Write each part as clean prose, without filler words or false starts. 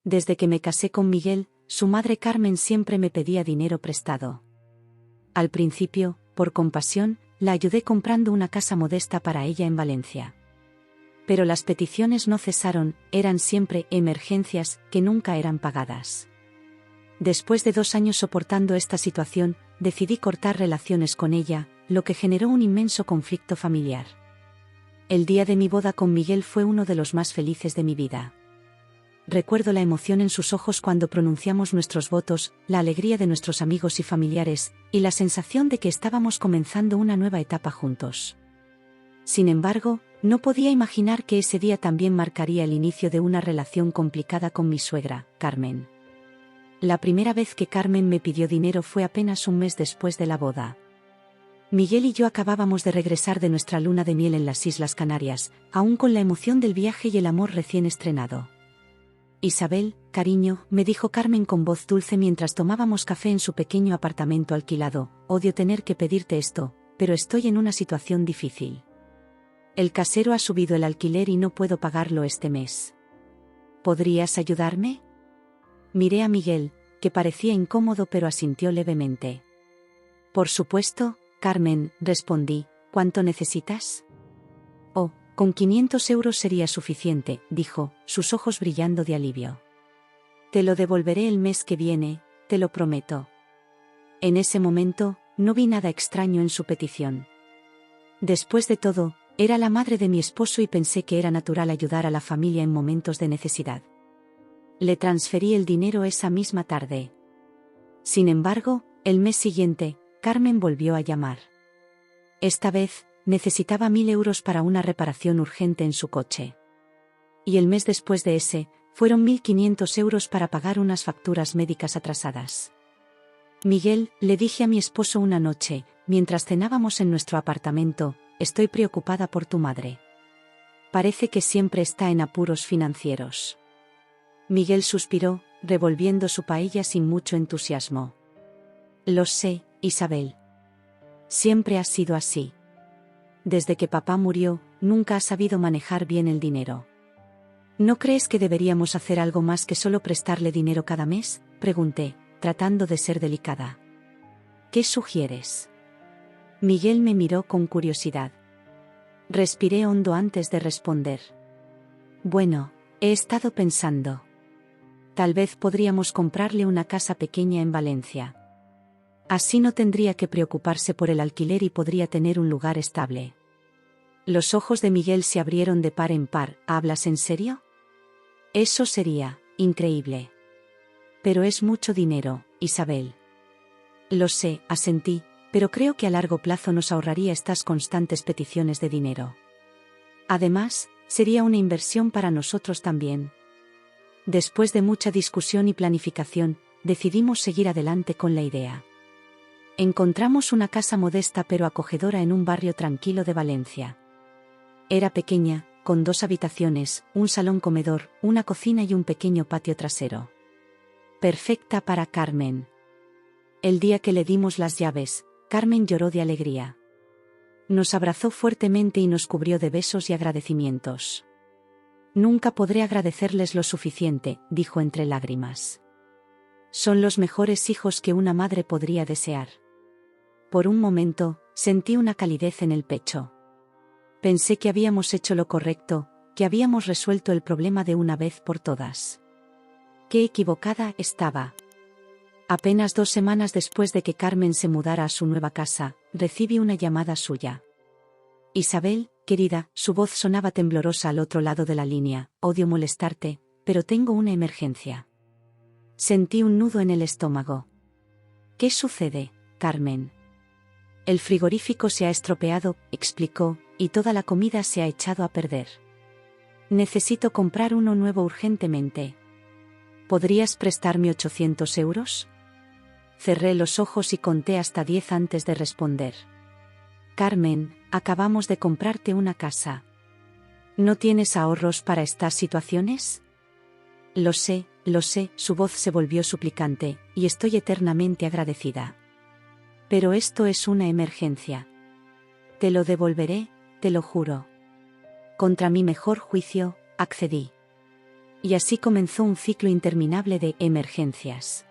Desde que me casé con Miguel, su madre Carmen siempre me pedía dinero prestado. Al principio, por compasión, la ayudé comprando una casa modesta para ella en Valencia. Pero las peticiones no cesaron, eran siempre emergencias que nunca eran pagadas. Después de 2 años soportando esta situación, decidí cortar relaciones con ella, lo que generó un inmenso conflicto familiar. El día de mi boda con Miguel fue uno de los más felices de mi vida. Recuerdo la emoción en sus ojos cuando pronunciamos nuestros votos, la alegría de nuestros amigos y familiares, y la sensación de que estábamos comenzando una nueva etapa juntos. Sin embargo, no podía imaginar que ese día también marcaría el inicio de una relación complicada con mi suegra, Carmen. La primera vez que Carmen me pidió dinero fue apenas un mes después de la boda. Miguel y yo acabábamos de regresar de nuestra luna de miel en las Islas Canarias, aún con la emoción del viaje y el amor recién estrenado. Isabel, cariño, me dijo Carmen con voz dulce mientras tomábamos café en su pequeño apartamento alquilado, odio tener que pedirte esto, pero estoy en una situación difícil. El casero ha subido el alquiler y no puedo pagarlo este mes. ¿Podrías ayudarme? Miré a Miguel, que parecía incómodo pero asintió levemente. Por supuesto, Carmen, respondí, ¿cuánto necesitas? Oh, con 500 euros sería suficiente, dijo, sus ojos brillando de alivio. Te lo devolveré el mes que viene, te lo prometo. En ese momento, no vi nada extraño en su petición. Después de todo, era la madre de mi esposo y pensé que era natural ayudar a la familia en momentos de necesidad. Le transferí el dinero esa misma tarde. Sin embargo, el mes siguiente, Carmen volvió a llamar. Esta vez, necesitaba 1000 euros para una reparación urgente en su coche. Y el mes después de ese, fueron 1500 euros para pagar unas facturas médicas atrasadas. Miguel, le dije a mi esposo una noche, mientras cenábamos en nuestro apartamento, estoy preocupada por tu madre. Parece que siempre está en apuros financieros. Miguel suspiró, revolviendo su paella sin mucho entusiasmo. Lo sé, Isabel. Siempre ha sido así. Desde que papá murió, nunca ha sabido manejar bien el dinero. ¿No crees que deberíamos hacer algo más que solo prestarle dinero cada mes? Pregunté, tratando de ser delicada. ¿Qué sugieres? Miguel me miró con curiosidad. Respiré hondo antes de responder. Bueno, he estado pensando. Tal vez podríamos comprarle una casa pequeña en Valencia. Así no tendría que preocuparse por el alquiler y podría tener un lugar estable. Los ojos de Miguel se abrieron de par en par. ¿Hablas en serio? Eso sería increíble. Pero es mucho dinero, Isabel. Lo sé, asentí, pero creo que a largo plazo nos ahorraría estas constantes peticiones de dinero. Además, sería una inversión para nosotros también. Después de mucha discusión y planificación, decidimos seguir adelante con la idea. Encontramos una casa modesta pero acogedora en un barrio tranquilo de Valencia. Era pequeña, con 2 habitaciones, un salón comedor, una cocina y un pequeño patio trasero. Perfecta para Carmen. El día que le dimos las llaves, Carmen lloró de alegría. Nos abrazó fuertemente y nos cubrió de besos y agradecimientos. Nunca podré agradecerles lo suficiente, dijo entre lágrimas. Son los mejores hijos que una madre podría desear. Por un momento, sentí una calidez en el pecho. Pensé que habíamos hecho lo correcto, que habíamos resuelto el problema de una vez por todas. Qué equivocada estaba. Apenas 2 semanas después de que Carmen se mudara a su nueva casa, recibí una llamada suya. Isabel, querida, su voz sonaba temblorosa al otro lado de la línea, odio molestarte, pero tengo una emergencia. Sentí un nudo en el estómago. ¿Qué sucede, Carmen? El frigorífico se ha estropeado, explicó, y toda la comida se ha echado a perder. Necesito comprar uno nuevo urgentemente. ¿Podrías prestarme 800 euros? Cerré los ojos y conté hasta 10 antes de responder. Carmen, acabamos de comprarte una casa. ¿No tienes ahorros para estas situaciones? Lo sé, su voz se volvió suplicante, y estoy eternamente agradecida. Pero esto es una emergencia. Te lo devolveré, te lo juro. Contra mi mejor juicio, accedí. Y así comenzó un ciclo interminable de emergencias.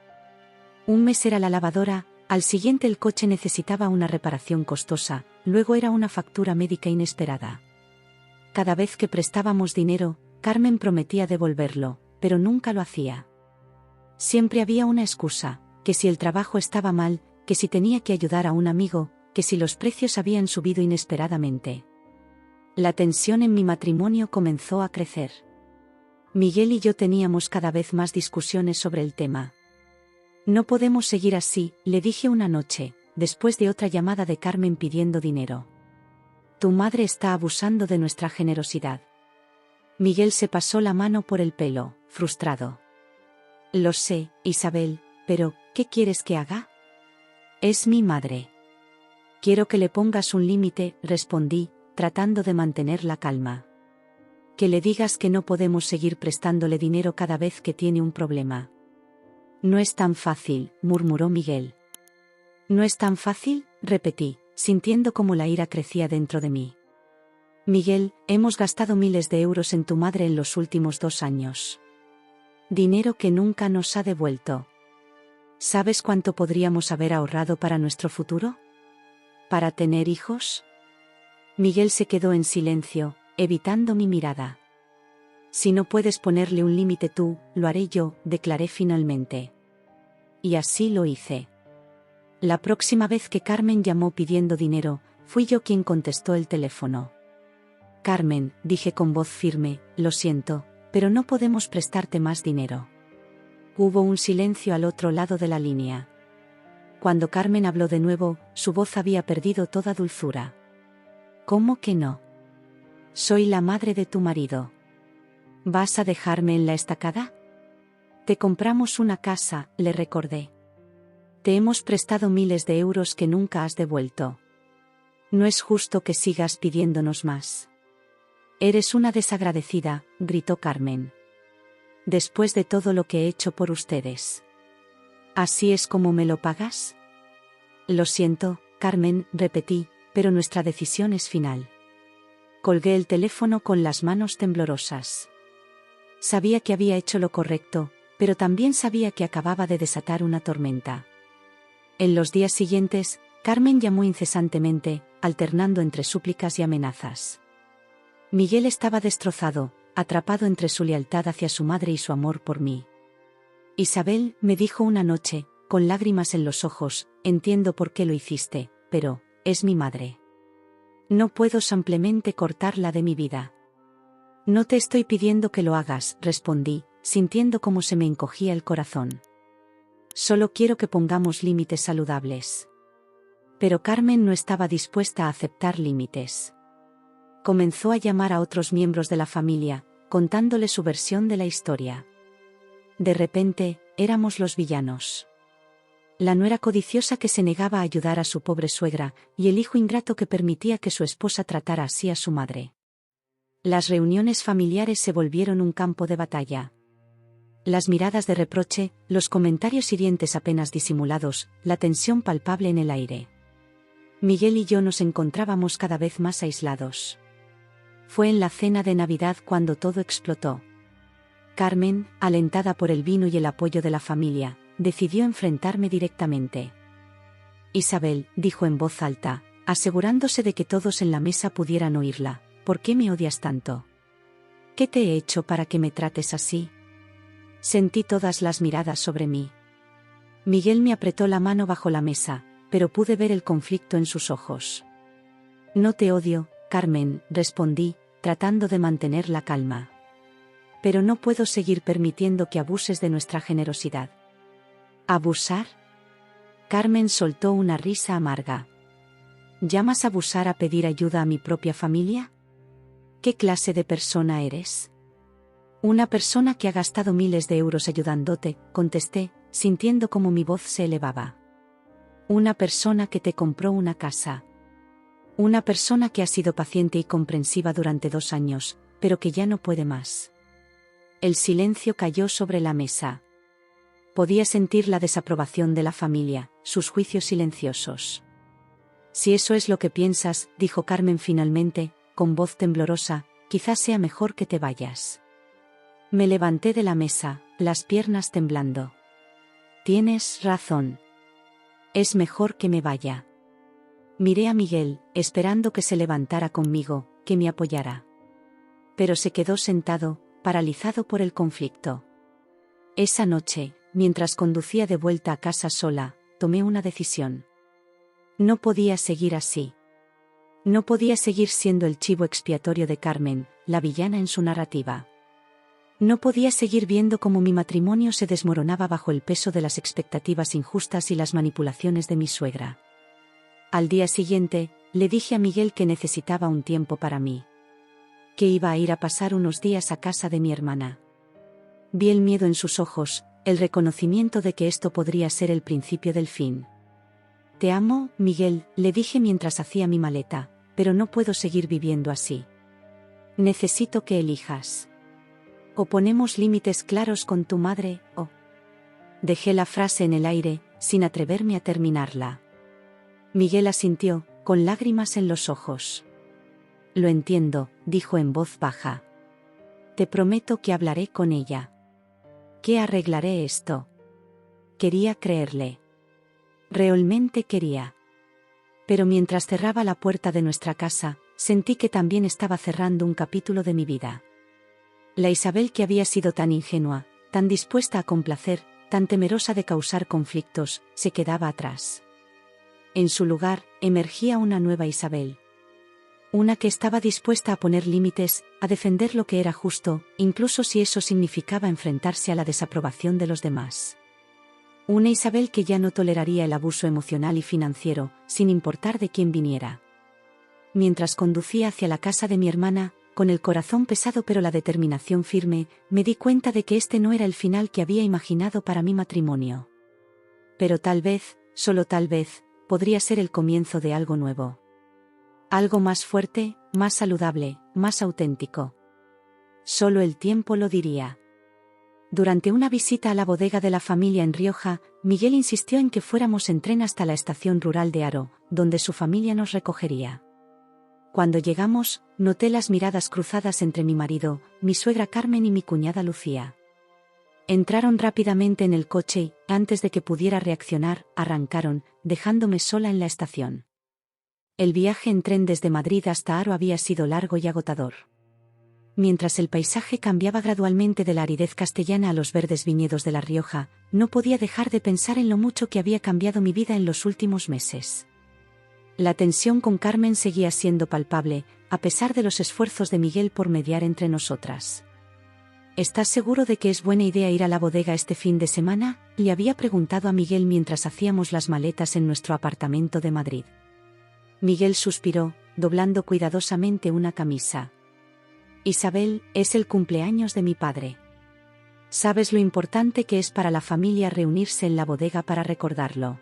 Un mes era la lavadora, al siguiente el coche necesitaba una reparación costosa, luego era una factura médica inesperada. Cada vez que prestábamos dinero, Carmen prometía devolverlo, pero nunca lo hacía. Siempre había una excusa, que si el trabajo estaba mal, que si tenía que ayudar a un amigo, que si los precios habían subido inesperadamente. La tensión en mi matrimonio comenzó a crecer. Miguel y yo teníamos cada vez más discusiones sobre el tema. No podemos seguir así, le dije una noche, después de otra llamada de Carmen pidiendo dinero. Tu madre está abusando de nuestra generosidad. Miguel se pasó la mano por el pelo, frustrado. Lo sé, Isabel, pero, ¿qué quieres que haga? Es mi madre. Quiero que le pongas un límite, respondí, tratando de mantener la calma. Que le digas que no podemos seguir prestándole dinero cada vez que tiene un problema. No es tan fácil, murmuró Miguel. ¿No es tan fácil?, repetí, sintiendo cómo la ira crecía dentro de mí. Miguel, hemos gastado miles de euros en tu madre en los últimos 2 años. Dinero que nunca nos ha devuelto. ¿Sabes cuánto podríamos haber ahorrado para nuestro futuro? ¿Para tener hijos? Miguel se quedó en silencio, evitando mi mirada. Si no puedes ponerle un límite tú, lo haré yo, declaré finalmente. Y así lo hice. La próxima vez que Carmen llamó pidiendo dinero, fui yo quien contestó el teléfono. Carmen, dije con voz firme, lo siento, pero no podemos prestarte más dinero. Hubo un silencio al otro lado de la línea. Cuando Carmen habló de nuevo, su voz había perdido toda dulzura. ¿Cómo que no? Soy la madre de tu marido. ¿Vas a dejarme en la estacada? Te compramos una casa, le recordé. Te hemos prestado miles de euros que nunca has devuelto. No es justo que sigas pidiéndonos más. Eres una desagradecida, gritó Carmen. Después de todo lo que he hecho por ustedes. ¿Así es como me lo pagas? Lo siento, Carmen, repetí, pero nuestra decisión es final. Colgué el teléfono con las manos temblorosas. Sabía que había hecho lo correcto, pero también sabía que acababa de desatar una tormenta. En los días siguientes, Carmen llamó incesantemente, alternando entre súplicas y amenazas. Miguel estaba destrozado, atrapado entre su lealtad hacia su madre y su amor por mí. Isabel, me dijo una noche, con lágrimas en los ojos, entiendo por qué lo hiciste, pero, es mi madre. No puedo simplemente cortarla de mi vida. No te estoy pidiendo que lo hagas, respondí, sintiendo cómo se me encogía el corazón. Solo quiero que pongamos límites saludables. Pero Carmen no estaba dispuesta a aceptar límites. Comenzó a llamar a otros miembros de la familia, contándole su versión de la historia. De repente, éramos los villanos. La nuera codiciosa que se negaba a ayudar a su pobre suegra, y el hijo ingrato que permitía que su esposa tratara así a su madre. Las reuniones familiares se volvieron un campo de batalla. Las miradas de reproche, los comentarios hirientes apenas disimulados, la tensión palpable en el aire. Miguel y yo nos encontrábamos cada vez más aislados. Fue en la cena de Navidad cuando todo explotó. Carmen, alentada por el vino y el apoyo de la familia, decidió enfrentarme directamente. Isabel, dijo en voz alta, asegurándose de que todos en la mesa pudieran oírla, ¿por qué me odias tanto? ¿Qué te he hecho para que me trates así? Sentí todas las miradas sobre mí. Miguel me apretó la mano bajo la mesa, pero pude ver el conflicto en sus ojos. No te odio, Carmen, respondí, tratando de mantener la calma. Pero no puedo seguir permitiendo que abuses de nuestra generosidad. ¿Abusar? Carmen soltó una risa amarga. ¿Llamas abusar a pedir ayuda a mi propia familia? ¿Qué clase de persona eres? Una persona que ha gastado miles de euros ayudándote, contesté, sintiendo como mi voz se elevaba. Una persona que te compró una casa. Una persona que ha sido paciente y comprensiva durante 2 años, pero que ya no puede más. El silencio cayó sobre la mesa. Podía sentir la desaprobación de la familia, sus juicios silenciosos. Si eso es lo que piensas, dijo Carmen finalmente, con voz temblorosa, quizás sea mejor que te vayas. Me levanté de la mesa, las piernas temblando. Tienes razón. Es mejor que me vaya. Miré a Miguel, esperando que se levantara conmigo, que me apoyara. Pero se quedó sentado, paralizado por el conflicto. Esa noche, mientras conducía de vuelta a casa sola, tomé una decisión. No podía seguir así. No podía seguir siendo el chivo expiatorio de Carmen, la villana en su narrativa. No podía seguir viendo cómo mi matrimonio se desmoronaba bajo el peso de las expectativas injustas y las manipulaciones de mi suegra. Al día siguiente, le dije a Miguel que necesitaba un tiempo para mí. Que iba a ir a pasar unos días a casa de mi hermana. Vi el miedo en sus ojos, el reconocimiento de que esto podría ser el principio del fin. Te amo, Miguel, le dije mientras hacía mi maleta, pero no puedo seguir viviendo así. Necesito que elijas. O ponemos límites claros con tu madre, o... Dejé la frase en el aire, sin atreverme a terminarla. Miguel asintió, con lágrimas en los ojos. Lo entiendo, dijo en voz baja. Te prometo que hablaré con ella. Que arreglaré esto. Quería creerle. Realmente quería. Pero mientras cerraba la puerta de nuestra casa, sentí que también estaba cerrando un capítulo de mi vida. La Isabel que había sido tan ingenua, tan dispuesta a complacer, tan temerosa de causar conflictos, se quedaba atrás. En su lugar, emergía una nueva Isabel. Una que estaba dispuesta a poner límites, a defender lo que era justo, incluso si eso significaba enfrentarse a la desaprobación de los demás. Una Isabel que ya no toleraría el abuso emocional y financiero, sin importar de quién viniera. Mientras conducía hacia la casa de mi hermana, con el corazón pesado pero la determinación firme, me di cuenta de que este no era el final que había imaginado para mi matrimonio. Pero tal vez, solo tal vez, podría ser el comienzo de algo nuevo. Algo más fuerte, más saludable, más auténtico. Solo el tiempo lo diría. Durante una visita a la bodega de la familia en Rioja, Miguel insistió en que fuéramos en tren hasta la estación rural de Haro, donde su familia nos recogería. Cuando llegamos, noté las miradas cruzadas entre mi marido, mi suegra Carmen y mi cuñada Lucía. Entraron rápidamente en el coche y, antes de que pudiera reaccionar, arrancaron, dejándome sola en la estación. El viaje en tren desde Madrid hasta Haro había sido largo y agotador. Mientras el paisaje cambiaba gradualmente de la aridez castellana a los verdes viñedos de La Rioja, no podía dejar de pensar en lo mucho que había cambiado mi vida en los últimos meses. La tensión con Carmen seguía siendo palpable, a pesar de los esfuerzos de Miguel por mediar entre nosotras. ¿Estás seguro de que es buena idea ir a la bodega este fin de semana?, le había preguntado a Miguel mientras hacíamos las maletas en nuestro apartamento de Madrid. Miguel suspiró, doblando cuidadosamente una camisa. Isabel, es el cumpleaños de mi padre. ¿Sabes lo importante que es para la familia reunirse en la bodega para recordarlo?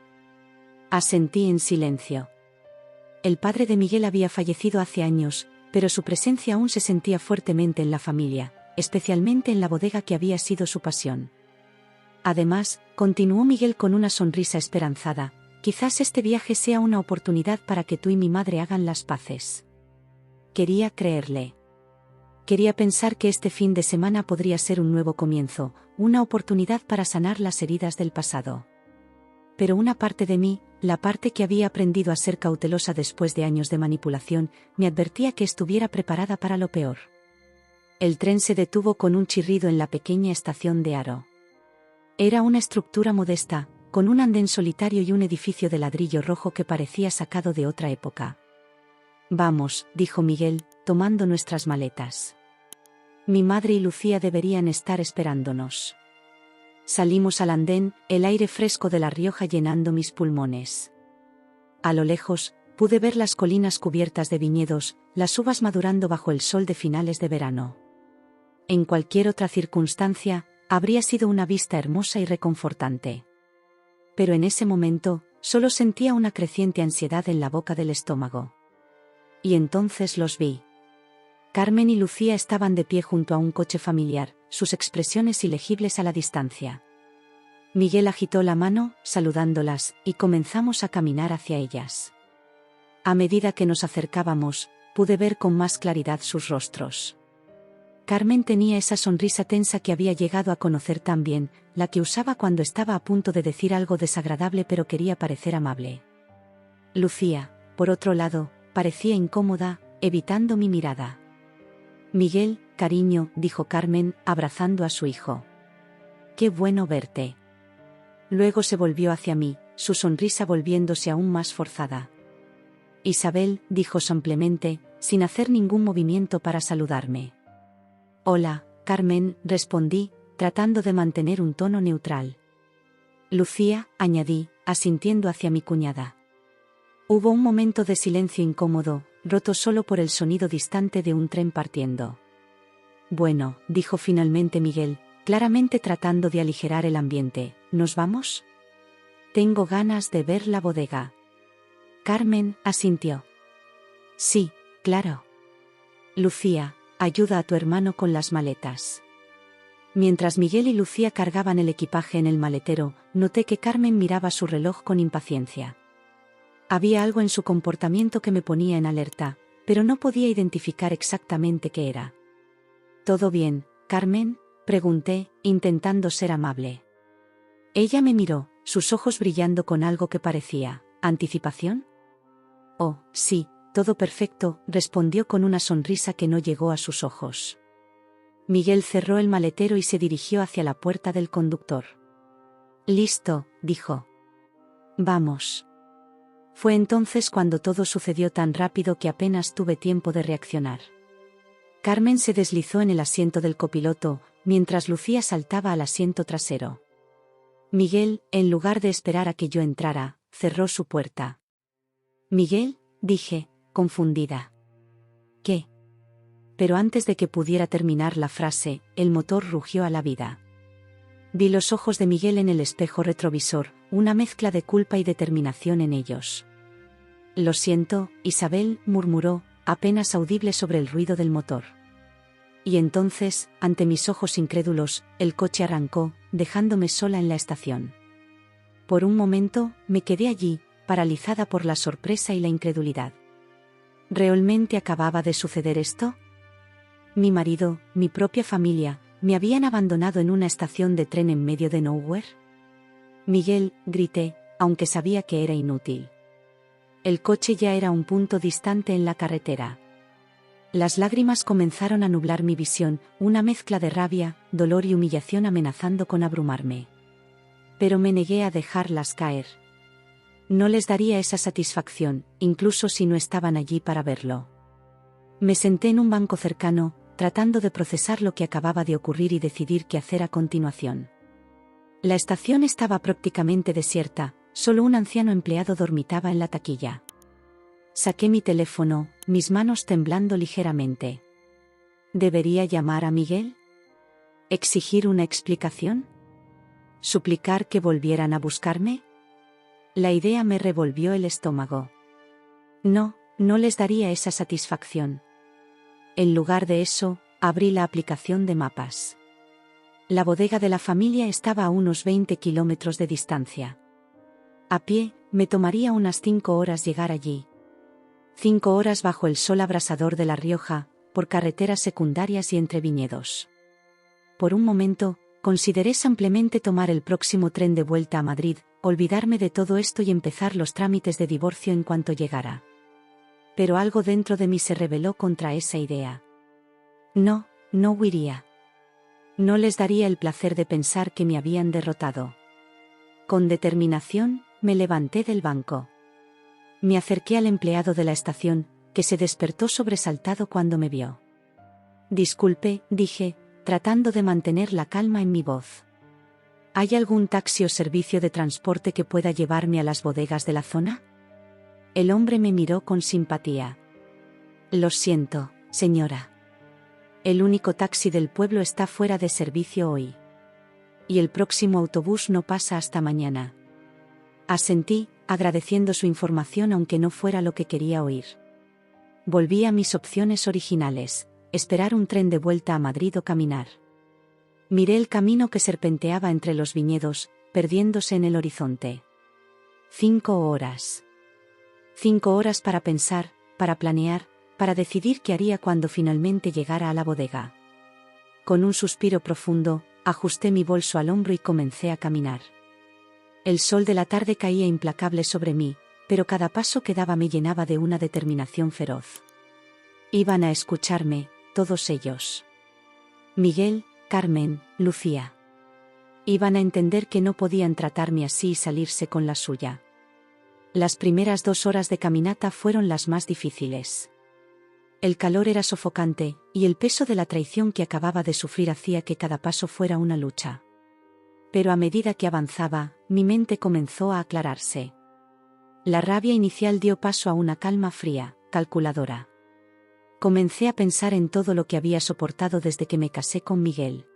Asentí en silencio. El padre de Miguel había fallecido hace años, pero su presencia aún se sentía fuertemente en la familia, especialmente en la bodega que había sido su pasión. Además, continuó Miguel con una sonrisa esperanzada, quizás este viaje sea una oportunidad para que tú y mi madre hagan las paces. Quería creerle. Quería pensar que este fin de semana podría ser un nuevo comienzo, una oportunidad para sanar las heridas del pasado. Pero una parte de mí, la parte que había aprendido a ser cautelosa después de años de manipulación, me advertía que estuviera preparada para lo peor. El tren se detuvo con un chirrido en la pequeña estación de Haro. Era una estructura modesta, con un andén solitario y un edificio de ladrillo rojo que parecía sacado de otra época. Vamos, dijo Miguel, tomando nuestras maletas. Mi madre y Lucía deberían estar esperándonos. Salimos al andén, el aire fresco de La Rioja llenando mis pulmones. A lo lejos, pude ver las colinas cubiertas de viñedos, las uvas madurando bajo el sol de finales de verano. En cualquier otra circunstancia, habría sido una vista hermosa y reconfortante. Pero en ese momento, solo sentía una creciente ansiedad en la boca del estómago. Y entonces los vi. Carmen y Lucía estaban de pie junto a un coche familiar, sus expresiones ilegibles a la distancia. Miguel agitó la mano, saludándolas, y comenzamos a caminar hacia ellas. A medida que nos acercábamos, pude ver con más claridad sus rostros. Carmen tenía esa sonrisa tensa que había llegado a conocer tan bien, la que usaba cuando estaba a punto de decir algo desagradable pero quería parecer amable. Lucía, por otro lado, parecía incómoda, evitando mi mirada. Miguel, cariño, dijo Carmen, abrazando a su hijo. Qué bueno verte. Luego se volvió hacia mí, su sonrisa volviéndose aún más forzada. Isabel, dijo simplemente, sin hacer ningún movimiento para saludarme. Hola, Carmen, respondí, tratando de mantener un tono neutral. Lucía, añadí, asintiendo hacia mi cuñada. Hubo un momento de silencio incómodo, roto solo por el sonido distante de un tren partiendo. Bueno, dijo finalmente Miguel, claramente tratando de aligerar el ambiente, ¿nos vamos? Tengo ganas de ver la bodega. Carmen asintió. Sí, claro. Lucía, ayuda a tu hermano con las maletas. Mientras Miguel y Lucía cargaban el equipaje en el maletero, noté que Carmen miraba su reloj con impaciencia. Había algo en su comportamiento que me ponía en alerta, pero no podía identificar exactamente qué era. ¿Todo bien, Carmen?, pregunté, intentando ser amable. Ella me miró, sus ojos brillando con algo que parecía ¿anticipación? Oh, sí, todo perfecto, respondió con una sonrisa que no llegó a sus ojos. Miguel cerró el maletero y se dirigió hacia la puerta del conductor. Listo, dijo. Vamos. Fue entonces cuando todo sucedió tan rápido que apenas tuve tiempo de reaccionar. Carmen se deslizó en el asiento del copiloto, mientras Lucía saltaba al asiento trasero. Miguel, en lugar de esperar a que yo entrara, cerró su puerta. «Miguel», dije, confundida. «¿Qué?». Pero antes de que pudiera terminar la frase, el motor rugió a la vida. Vi los ojos de Miguel en el espejo retrovisor, una mezcla de culpa y determinación en ellos. «Lo siento», Isabel murmuró, apenas audible sobre el ruido del motor. Y entonces, ante mis ojos incrédulos, el coche arrancó, dejándome sola en la estación. Por un momento, me quedé allí, paralizada por la sorpresa y la incredulidad. ¿Realmente acababa de suceder esto? Mi marido, mi propia familia, ¿me habían abandonado en una estación de tren en medio de nowhere? «Miguel», grité, aunque sabía que era inútil. El coche ya era un punto distante en la carretera. Las lágrimas comenzaron a nublar mi visión, una mezcla de rabia, dolor y humillación amenazando con abrumarme. Pero me negué a dejarlas caer. No les daría esa satisfacción, incluso si no estaban allí para verlo. Me senté en un banco cercano, tratando de procesar lo que acababa de ocurrir y decidir qué hacer a continuación. La estación estaba prácticamente desierta, solo un anciano empleado dormitaba en la taquilla. Saqué mi teléfono, mis manos temblando ligeramente. ¿Debería llamar a Miguel? ¿Exigir una explicación? ¿Suplicar que volvieran a buscarme? La idea me revolvió el estómago. No, no les daría esa satisfacción. En lugar de eso, abrí la aplicación de mapas. La bodega de la familia estaba a unos 20 kilómetros de distancia. A pie, me tomaría unas 5 horas llegar allí. 5 horas bajo el sol abrasador de La Rioja, por carreteras secundarias y entre viñedos. Por un momento, consideré simplemente tomar el próximo tren de vuelta a Madrid, olvidarme de todo esto y empezar los trámites de divorcio en cuanto llegara. Pero algo dentro de mí se rebeló contra esa idea. No, no huiría. No les daría el placer de pensar que me habían derrotado. Con determinación, me levanté del banco. Me acerqué al empleado de la estación, que se despertó sobresaltado cuando me vio. «Disculpe», dije, tratando de mantener la calma en mi voz. ¿Hay algún taxi o servicio de transporte que pueda llevarme a las bodegas de la zona? El hombre me miró con simpatía. «Lo siento, señora. El único taxi del pueblo está fuera de servicio hoy. Y el próximo autobús no pasa hasta mañana». Asentí, agradeciendo su información aunque no fuera lo que quería oír. Volví a mis opciones originales, esperar un tren de vuelta a Madrid o caminar. Miré el camino que serpenteaba entre los viñedos, perdiéndose en el horizonte. 5 horas. 5 horas para pensar, para planear, para decidir qué haría cuando finalmente llegara a la bodega. con un suspiro profundo, ajusté mi bolso al hombro y comencé a caminar. El sol de la tarde caía implacable sobre mí, pero cada paso que daba me llenaba de una determinación feroz. Iban a escucharme, todos ellos. Miguel, Carmen, Lucía. Iban a entender que no podían tratarme así y salirse con la suya. Las primeras 2 horas de caminata fueron las más difíciles. El calor era sofocante, y el peso de la traición que acababa de sufrir hacía que cada paso fuera una lucha. Pero a medida que avanzaba, mi mente comenzó a aclararse. La rabia inicial dio paso a una calma fría, calculadora. Comencé a pensar en todo lo que había soportado desde que me casé con Miguel.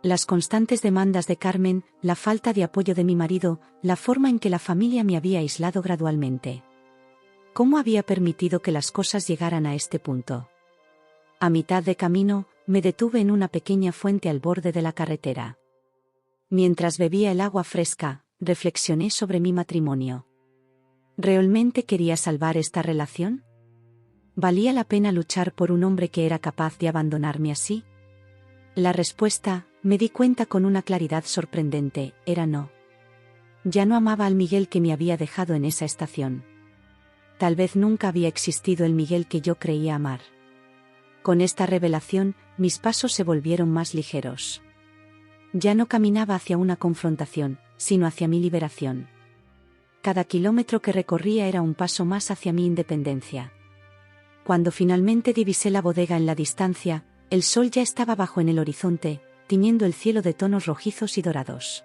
Las constantes demandas de Carmen, la falta de apoyo de mi marido, la forma en que la familia me había aislado gradualmente. ¿Cómo había permitido que las cosas llegaran a este punto? A mitad de camino, me detuve en una pequeña fuente al borde de la carretera. Mientras bebía el agua fresca, reflexioné sobre mi matrimonio. ¿Realmente quería salvar esta relación? ¿Valía la pena luchar por un hombre que era capaz de abandonarme así? La respuesta, me di cuenta con una claridad sorprendente, era no. Ya no amaba al Miguel que me había dejado en esa estación. Tal vez nunca había existido el Miguel que yo creía amar. Con esta revelación, mis pasos se volvieron más ligeros. Ya no caminaba hacia una confrontación, sino hacia mi liberación. Cada kilómetro que recorría era un paso más hacia mi independencia. Cuando finalmente divisé la bodega en la distancia, el sol ya estaba bajo en el horizonte, tiñendo el cielo de tonos rojizos y dorados.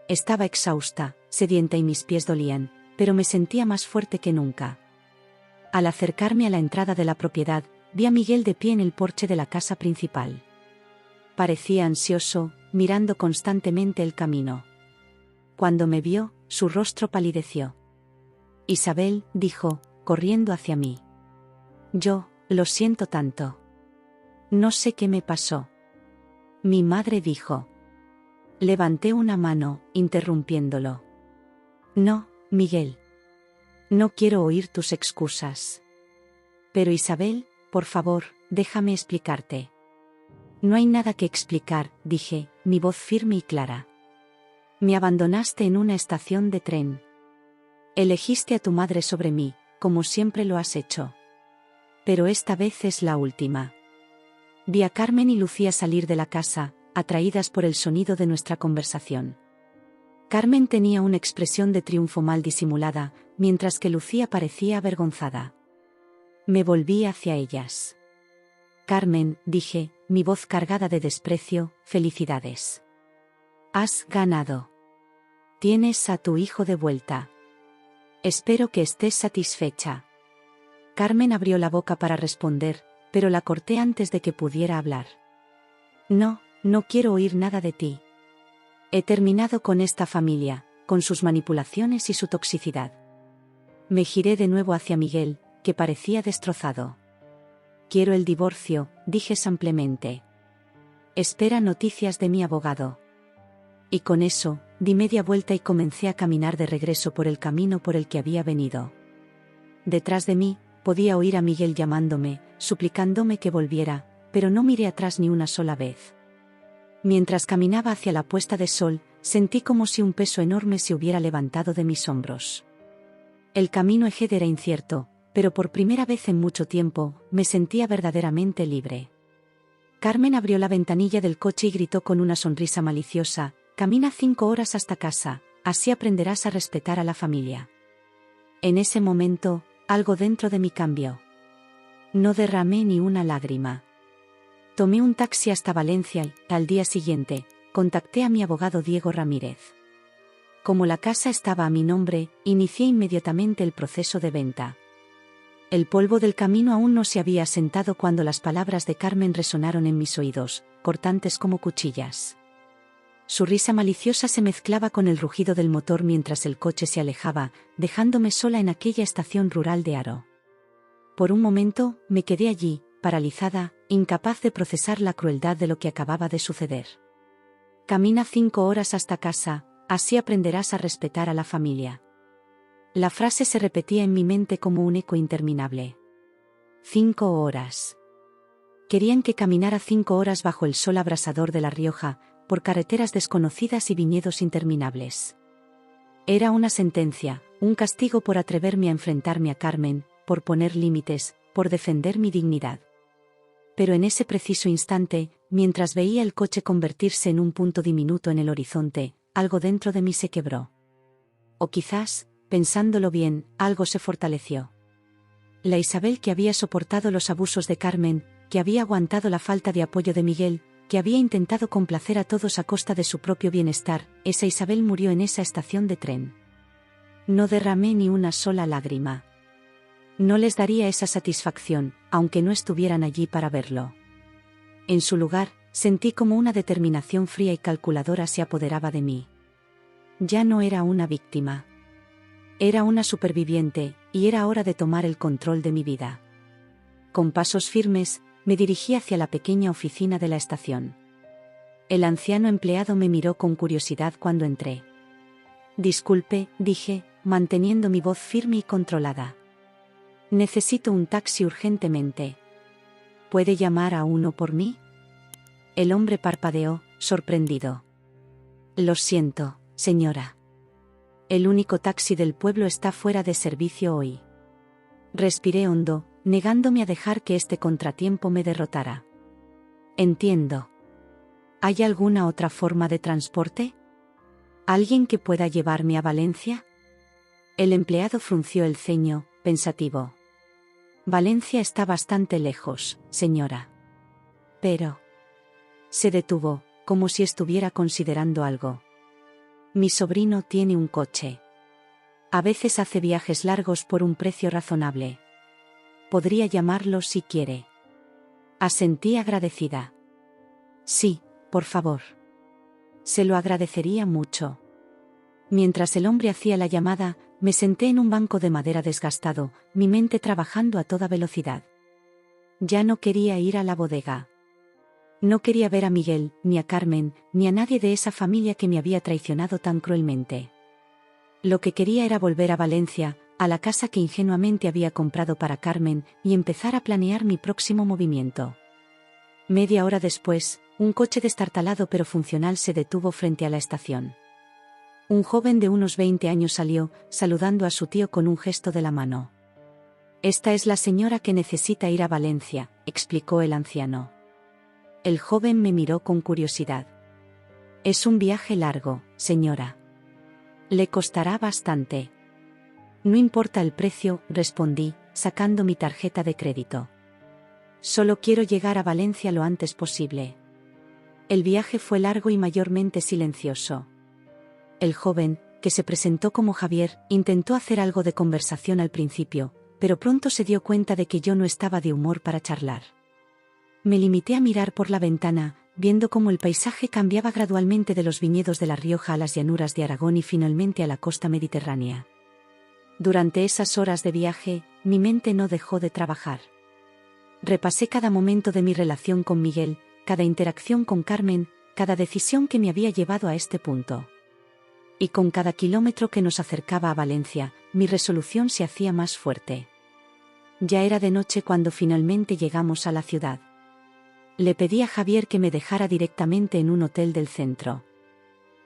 Estaba exhausta, sedienta y mis pies dolían, pero me sentía más fuerte que nunca. Al acercarme a la entrada de la propiedad, vi a Miguel de pie en el porche de la casa principal. Parecía ansioso, mirando constantemente el camino. Cuando me vio, su rostro palideció. «Isabel», dijo, corriendo hacia mí. «Yo, lo siento tanto. No sé qué me pasó». Mi madre dijo. Levanté una mano, interrumpiéndolo. «No, Miguel. No quiero oír tus excusas. Pero Isabel, por favor, déjame explicarte». «No hay nada que explicar», dije, mi voz firme y clara. «Me abandonaste en una estación de tren. Elegiste a tu madre sobre mí, como siempre lo has hecho. Pero esta vez es la última». Vi a Carmen y Lucía salir de la casa, atraídas por el sonido de nuestra conversación. Carmen tenía una expresión de triunfo mal disimulada, mientras que Lucía parecía avergonzada. Me volví hacia ellas. «Carmen», dije, mi voz cargada de desprecio, «felicidades. Has ganado. Tienes a tu hijo de vuelta. Espero que estés satisfecha». Carmen abrió la boca para responder, pero la corté antes de que pudiera hablar. «No, no quiero oír nada de ti. He terminado con esta familia, con sus manipulaciones y su toxicidad». Me giré de nuevo hacia Miguel, que parecía destrozado. «Quiero el divorcio», dije simplemente. «Espera noticias de mi abogado». Y con eso, di media vuelta y comencé a caminar de regreso por el camino por el que había venido. Detrás de mí, podía oír a Miguel llamándome, suplicándome que volviera, pero no miré atrás ni una sola vez. Mientras caminaba hacia la puesta de sol, sentí como si un peso enorme se hubiera levantado de mis hombros. El camino ahead era incierto, pero por primera vez en mucho tiempo, me sentía verdaderamente libre. Carmen abrió la ventanilla del coche y gritó con una sonrisa maliciosa: «Camina 5 horas hasta casa, así aprenderás a respetar a la familia». En ese momento, algo dentro de mí cambió. No derramé ni una lágrima. Tomé un taxi hasta Valencia y, al día siguiente, contacté a mi abogado Diego Ramírez. Como la casa estaba a mi nombre, inicié inmediatamente el proceso de venta. El polvo del camino aún no se había asentado cuando las palabras de Carmen resonaron en mis oídos, cortantes como cuchillas. Su risa maliciosa se mezclaba con el rugido del motor mientras el coche se alejaba, dejándome sola en aquella estación rural de Haro. Por un momento, me quedé allí, paralizada, incapaz de procesar la crueldad de lo que acababa de suceder. «Camina 5 horas hasta casa, así aprenderás a respetar a la familia». La frase se repetía en mi mente como un eco interminable. 5 horas. querían que caminara 5 horas bajo el sol abrasador de La Rioja, por carreteras desconocidas y viñedos interminables. Era una sentencia, un castigo por atreverme a enfrentarme a Carmen, por poner límites, por defender mi dignidad. Pero en ese preciso instante, mientras veía el coche convertirse en un punto diminuto en el horizonte, algo dentro de mí se quebró. O quizás, pensándolo bien, algo se fortaleció. La Isabel que había soportado los abusos de Carmen, que había aguantado la falta de apoyo de Miguel, que había intentado complacer a todos a costa de su propio bienestar, esa Isabel murió en esa estación de tren. No derramé ni una sola lágrima. No les daría esa satisfacción, aunque no estuvieran allí para verlo. En su lugar, sentí como una determinación fría y calculadora se apoderaba de mí. Ya no era una víctima. Era una superviviente, y era hora de tomar el control de mi vida. Con pasos firmes, me dirigí hacia la pequeña oficina de la estación. El anciano empleado me miró con curiosidad cuando entré. Disculpe, dije, manteniendo mi voz firme y controlada. Necesito un taxi urgentemente. ¿Puede llamar a uno por mí? El hombre parpadeó, sorprendido. Lo siento, señora. El único taxi del pueblo está fuera de servicio hoy. Respiré hondo, negándome a dejar que este contratiempo me derrotara. Entiendo. ¿Hay alguna otra forma de transporte? ¿Alguien que pueda llevarme a Valencia? El empleado frunció el ceño, pensativo. Valencia está bastante lejos, señora. Pero... Se detuvo, como si estuviera considerando algo. Mi sobrino tiene un coche. A veces hace viajes largos por un precio razonable. Podría llamarlo si quiere. Asentí agradecida. Sí, por favor. Se lo agradecería mucho. Mientras el hombre hacía la llamada, me senté en un banco de madera desgastado, mi mente trabajando a toda velocidad. Ya no quería ir a la bodega. No quería ver a Miguel, ni a Carmen, ni a nadie de esa familia que me había traicionado tan cruelmente. Lo que quería era volver a Valencia, a la casa que ingenuamente había comprado para Carmen, y empezar a planear mi próximo movimiento. Media hora después, un coche destartalado pero funcional se detuvo frente a la estación. Un joven de unos 20 años salió, saludando a su tío con un gesto de la mano. «Esta es la señora que necesita ir a Valencia», explicó el anciano. El joven me miró con curiosidad. «Es un viaje largo, señora. Le costará bastante». «No importa el precio», respondí, sacando mi tarjeta de crédito. «Solo quiero llegar a Valencia lo antes posible». El viaje fue largo y mayormente silencioso. El joven, que se presentó como Javier, intentó hacer algo de conversación al principio, pero pronto se dio cuenta de que yo no estaba de humor para charlar. Me limité a mirar por la ventana, viendo cómo el paisaje cambiaba gradualmente de los viñedos de La Rioja a las llanuras de Aragón y finalmente a la costa mediterránea. Durante esas horas de viaje, mi mente no dejó de trabajar. Repasé cada momento de mi relación con Miguel, cada interacción con Carmen, cada decisión que me había llevado a este punto. Y con cada kilómetro que nos acercaba a Valencia, mi resolución se hacía más fuerte. Ya era de noche cuando finalmente llegamos a la ciudad. Le pedí a Javier que me dejara directamente en un hotel del centro.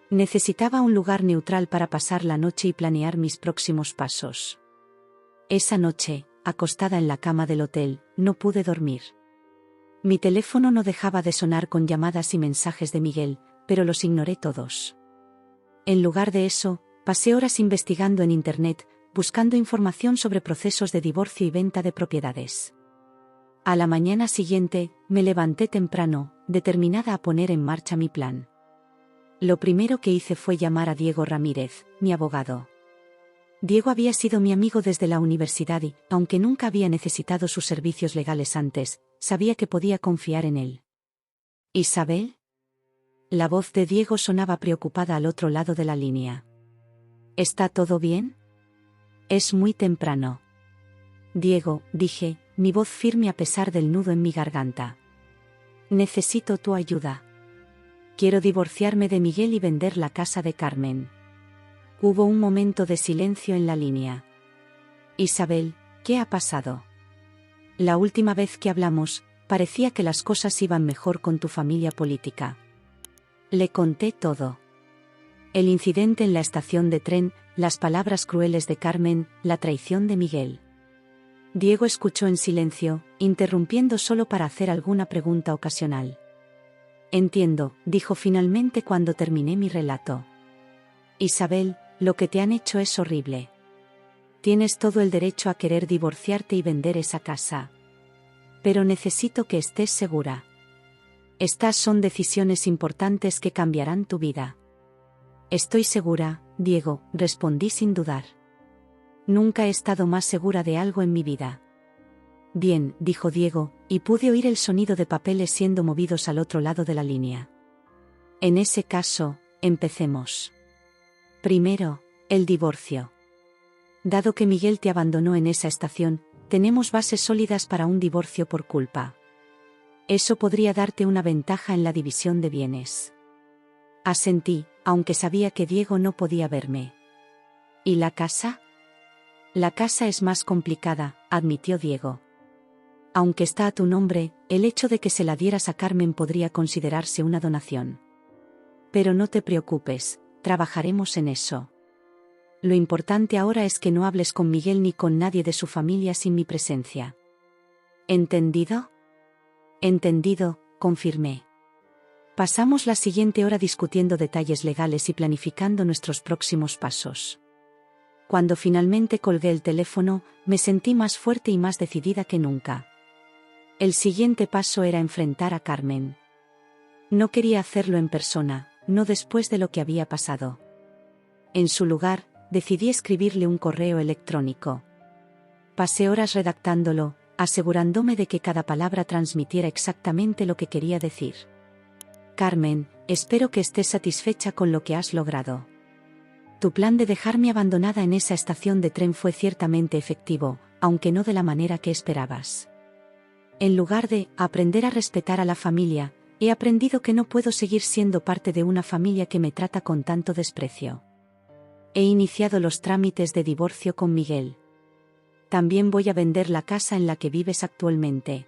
Necesitaba un lugar neutral para pasar la noche y planear mis próximos pasos. Esa noche, acostada en la cama del hotel, no pude dormir. Mi teléfono no dejaba de sonar con llamadas y mensajes de Miguel, pero los ignoré todos. En lugar de eso, pasé horas investigando en Internet, buscando información sobre procesos de divorcio y venta de propiedades. A la mañana siguiente, me levanté temprano, determinada a poner en marcha mi plan. Lo primero que hice fue llamar a Diego Ramírez, mi abogado. Diego había sido mi amigo desde la universidad y, aunque nunca había necesitado sus servicios legales antes, sabía que podía confiar en él. ¿Isabel? La voz de Diego sonaba preocupada al otro lado de la línea. ¿Está todo bien? Es muy temprano. Diego, dije, mi voz firme a pesar del nudo en mi garganta. Necesito tu ayuda. Quiero divorciarme de Miguel y vender la casa de Carmen. Hubo un momento de silencio en la línea. Isabel, ¿qué ha pasado? La última vez que hablamos, parecía que las cosas iban mejor con tu familia política. Le conté todo. El incidente en la estación de tren, las palabras crueles de Carmen, la traición de Miguel. Diego escuchó en silencio, interrumpiendo solo para hacer alguna pregunta ocasional. Entiendo, dijo finalmente cuando terminé mi relato. Isabel, lo que te han hecho es horrible. Tienes todo el derecho a querer divorciarte y vender esa casa. Pero necesito que estés segura. Estas son decisiones importantes que cambiarán tu vida. Estoy segura, Diego, respondí sin dudar. Nunca he estado más segura de algo en mi vida. Bien, dijo Diego, y pude oír el sonido de papeles siendo movidos al otro lado de la línea. En ese caso, empecemos. Primero, el divorcio. Dado que Miguel te abandonó en esa estación, tenemos bases sólidas para un divorcio por culpa. Eso podría darte una ventaja en la división de bienes. Asentí, aunque sabía que Diego no podía verme. ¿Y la casa? La casa es más complicada, admitió Diego. Aunque está a tu nombre, el hecho de que se la dieras a Carmen podría considerarse una donación. Pero no te preocupes, trabajaremos en eso. Lo importante ahora es que no hables con Miguel ni con nadie de su familia sin mi presencia. ¿Entendido? Entendido, confirmé. Pasamos la siguiente hora discutiendo detalles legales y planificando nuestros próximos pasos. Cuando finalmente colgué el teléfono, me sentí más fuerte y más decidida que nunca. El siguiente paso era enfrentar a Carmen. No quería hacerlo en persona, no después de lo que había pasado. En su lugar, decidí escribirle un correo electrónico. Pasé horas redactándolo, asegurándome de que cada palabra transmitiera exactamente lo que quería decir. Carmen, espero que estés satisfecha con lo que has logrado. Tu plan de dejarme abandonada en esa estación de tren fue ciertamente efectivo, aunque no de la manera que esperabas. En lugar de aprender a respetar a la familia, he aprendido que no puedo seguir siendo parte de una familia que me trata con tanto desprecio. He iniciado los trámites de divorcio con Miguel. También voy a vender la casa en la que vives actualmente.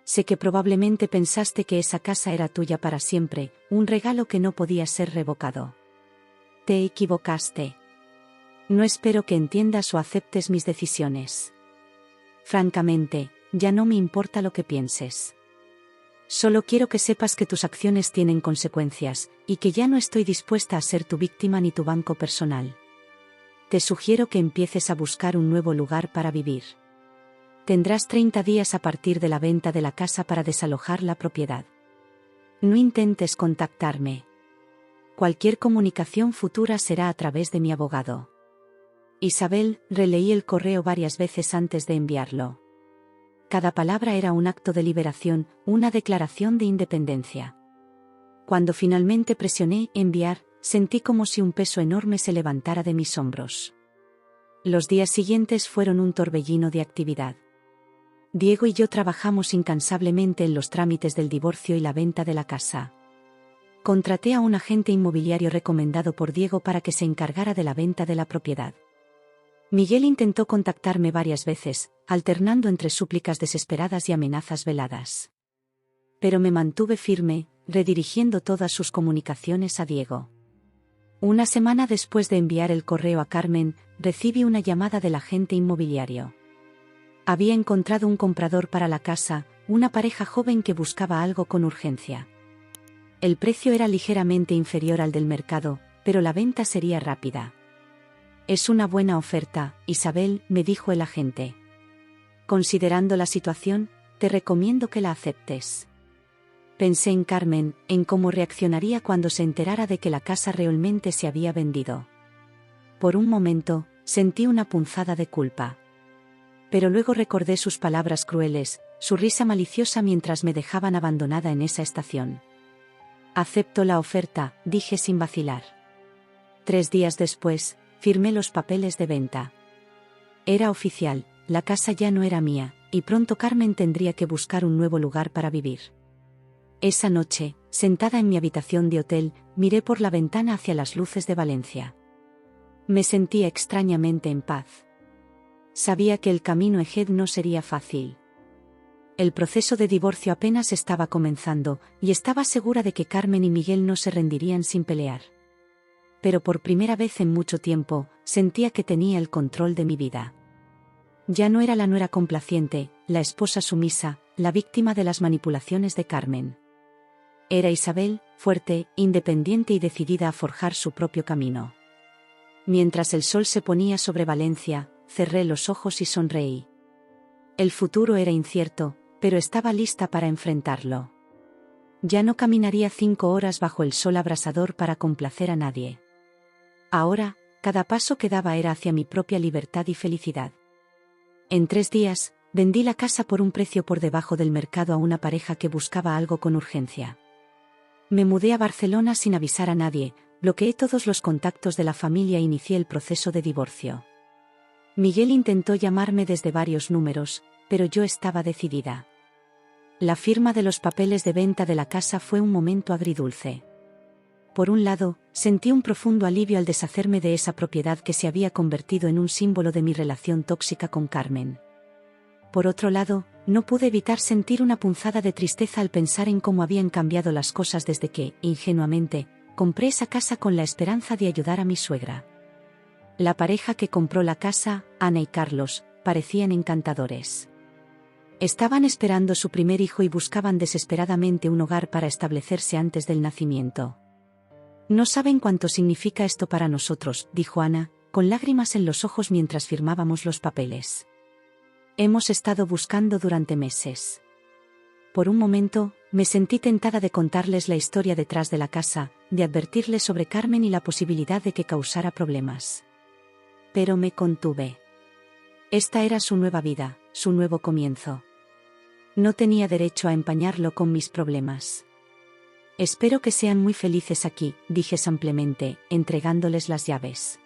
Sé que probablemente pensaste que esa casa era tuya para siempre, un regalo que no podía ser revocado. Te equivocaste. No espero que entiendas o aceptes mis decisiones. Francamente, ya no me importa lo que pienses. Solo quiero que sepas que tus acciones tienen consecuencias, y que ya no estoy dispuesta a ser tu víctima ni tu banco personal. Te sugiero que empieces a buscar un nuevo lugar para vivir. Tendrás 30 días a partir de la venta de la casa para desalojar la propiedad. No intentes contactarme. Cualquier comunicación futura será a través de mi abogado. Isabel, releí el correo varias veces antes de enviarlo. Cada palabra era un acto de liberación, una declaración de independencia. Cuando finalmente presioné enviar, sentí como si un peso enorme se levantara de mis hombros. Los días siguientes fueron un torbellino de actividad. Diego y yo trabajamos incansablemente en los trámites del divorcio y la venta de la casa. Contraté a un agente inmobiliario recomendado por Diego para que se encargara de la venta de la propiedad. Miguel intentó contactarme varias veces, alternando entre súplicas desesperadas y amenazas veladas. Pero me mantuve firme, redirigiendo todas sus comunicaciones a Diego. Una semana después de enviar el correo a Carmen, recibí una llamada del agente inmobiliario. Había encontrado un comprador para la casa, una pareja joven que buscaba algo con urgencia. El precio era ligeramente inferior al del mercado, pero la venta sería rápida. Es una buena oferta, Isabel, me dijo el agente. Considerando la situación, te recomiendo que la aceptes. Pensé en Carmen, en cómo reaccionaría cuando se enterara de que la casa realmente se había vendido. Por un momento, sentí una punzada de culpa. Pero luego recordé sus palabras crueles, su risa maliciosa mientras me dejaban abandonada en esa estación. Acepto la oferta, dije sin vacilar. 3 días después, firmé los papeles de venta. Era oficial, la casa ya no era mía, y pronto Carmen tendría que buscar un nuevo lugar para vivir. Esa noche, sentada en mi habitación de hotel, miré por la ventana hacia las luces de Valencia. Me sentía extrañamente en paz. Sabía que el camino a Ejd no sería fácil. El proceso de divorcio apenas estaba comenzando, y estaba segura de que Carmen y Miguel no se rendirían sin pelear. Pero por primera vez en mucho tiempo, sentía que tenía el control de mi vida. Ya no era la nuera complaciente, la esposa sumisa, la víctima de las manipulaciones de Carmen. Era Isabel, fuerte, independiente y decidida a forjar su propio camino. Mientras el sol se ponía sobre Valencia, cerré los ojos y sonreí. El futuro era incierto, pero estaba lista para enfrentarlo. Ya no caminaría 5 horas bajo el sol abrasador para complacer a nadie. Ahora, cada paso que daba era hacia mi propia libertad y felicidad. En 3 días, vendí la casa por un precio por debajo del mercado a una pareja que buscaba algo con urgencia. Me mudé a Barcelona sin avisar a nadie, bloqueé todos los contactos de la familia e inicié el proceso de divorcio. Miguel intentó llamarme desde varios números, pero yo estaba decidida. La firma de los papeles de venta de la casa fue un momento agridulce. Por un lado, sentí un profundo alivio al deshacerme de esa propiedad que se había convertido en un símbolo de mi relación tóxica con Carmen. Por otro lado, no pude evitar sentir una punzada de tristeza al pensar en cómo habían cambiado las cosas desde que, ingenuamente, compré esa casa con la esperanza de ayudar a mi suegra. La pareja que compró la casa, Ana y Carlos, parecían encantadores. Estaban esperando su primer hijo y buscaban desesperadamente un hogar para establecerse antes del nacimiento. No saben cuánto significa esto para nosotros, dijo Ana, con lágrimas en los ojos mientras firmábamos los papeles. Hemos estado buscando durante meses. Por un momento, me sentí tentada de contarles la historia detrás de la casa, de advertirles sobre Carmen y la posibilidad de que causara problemas. Pero me contuve. Esta era su nueva vida, su nuevo comienzo. No tenía derecho a empañarlo con mis problemas. Espero que sean muy felices aquí, dije simplemente, entregándoles las llaves.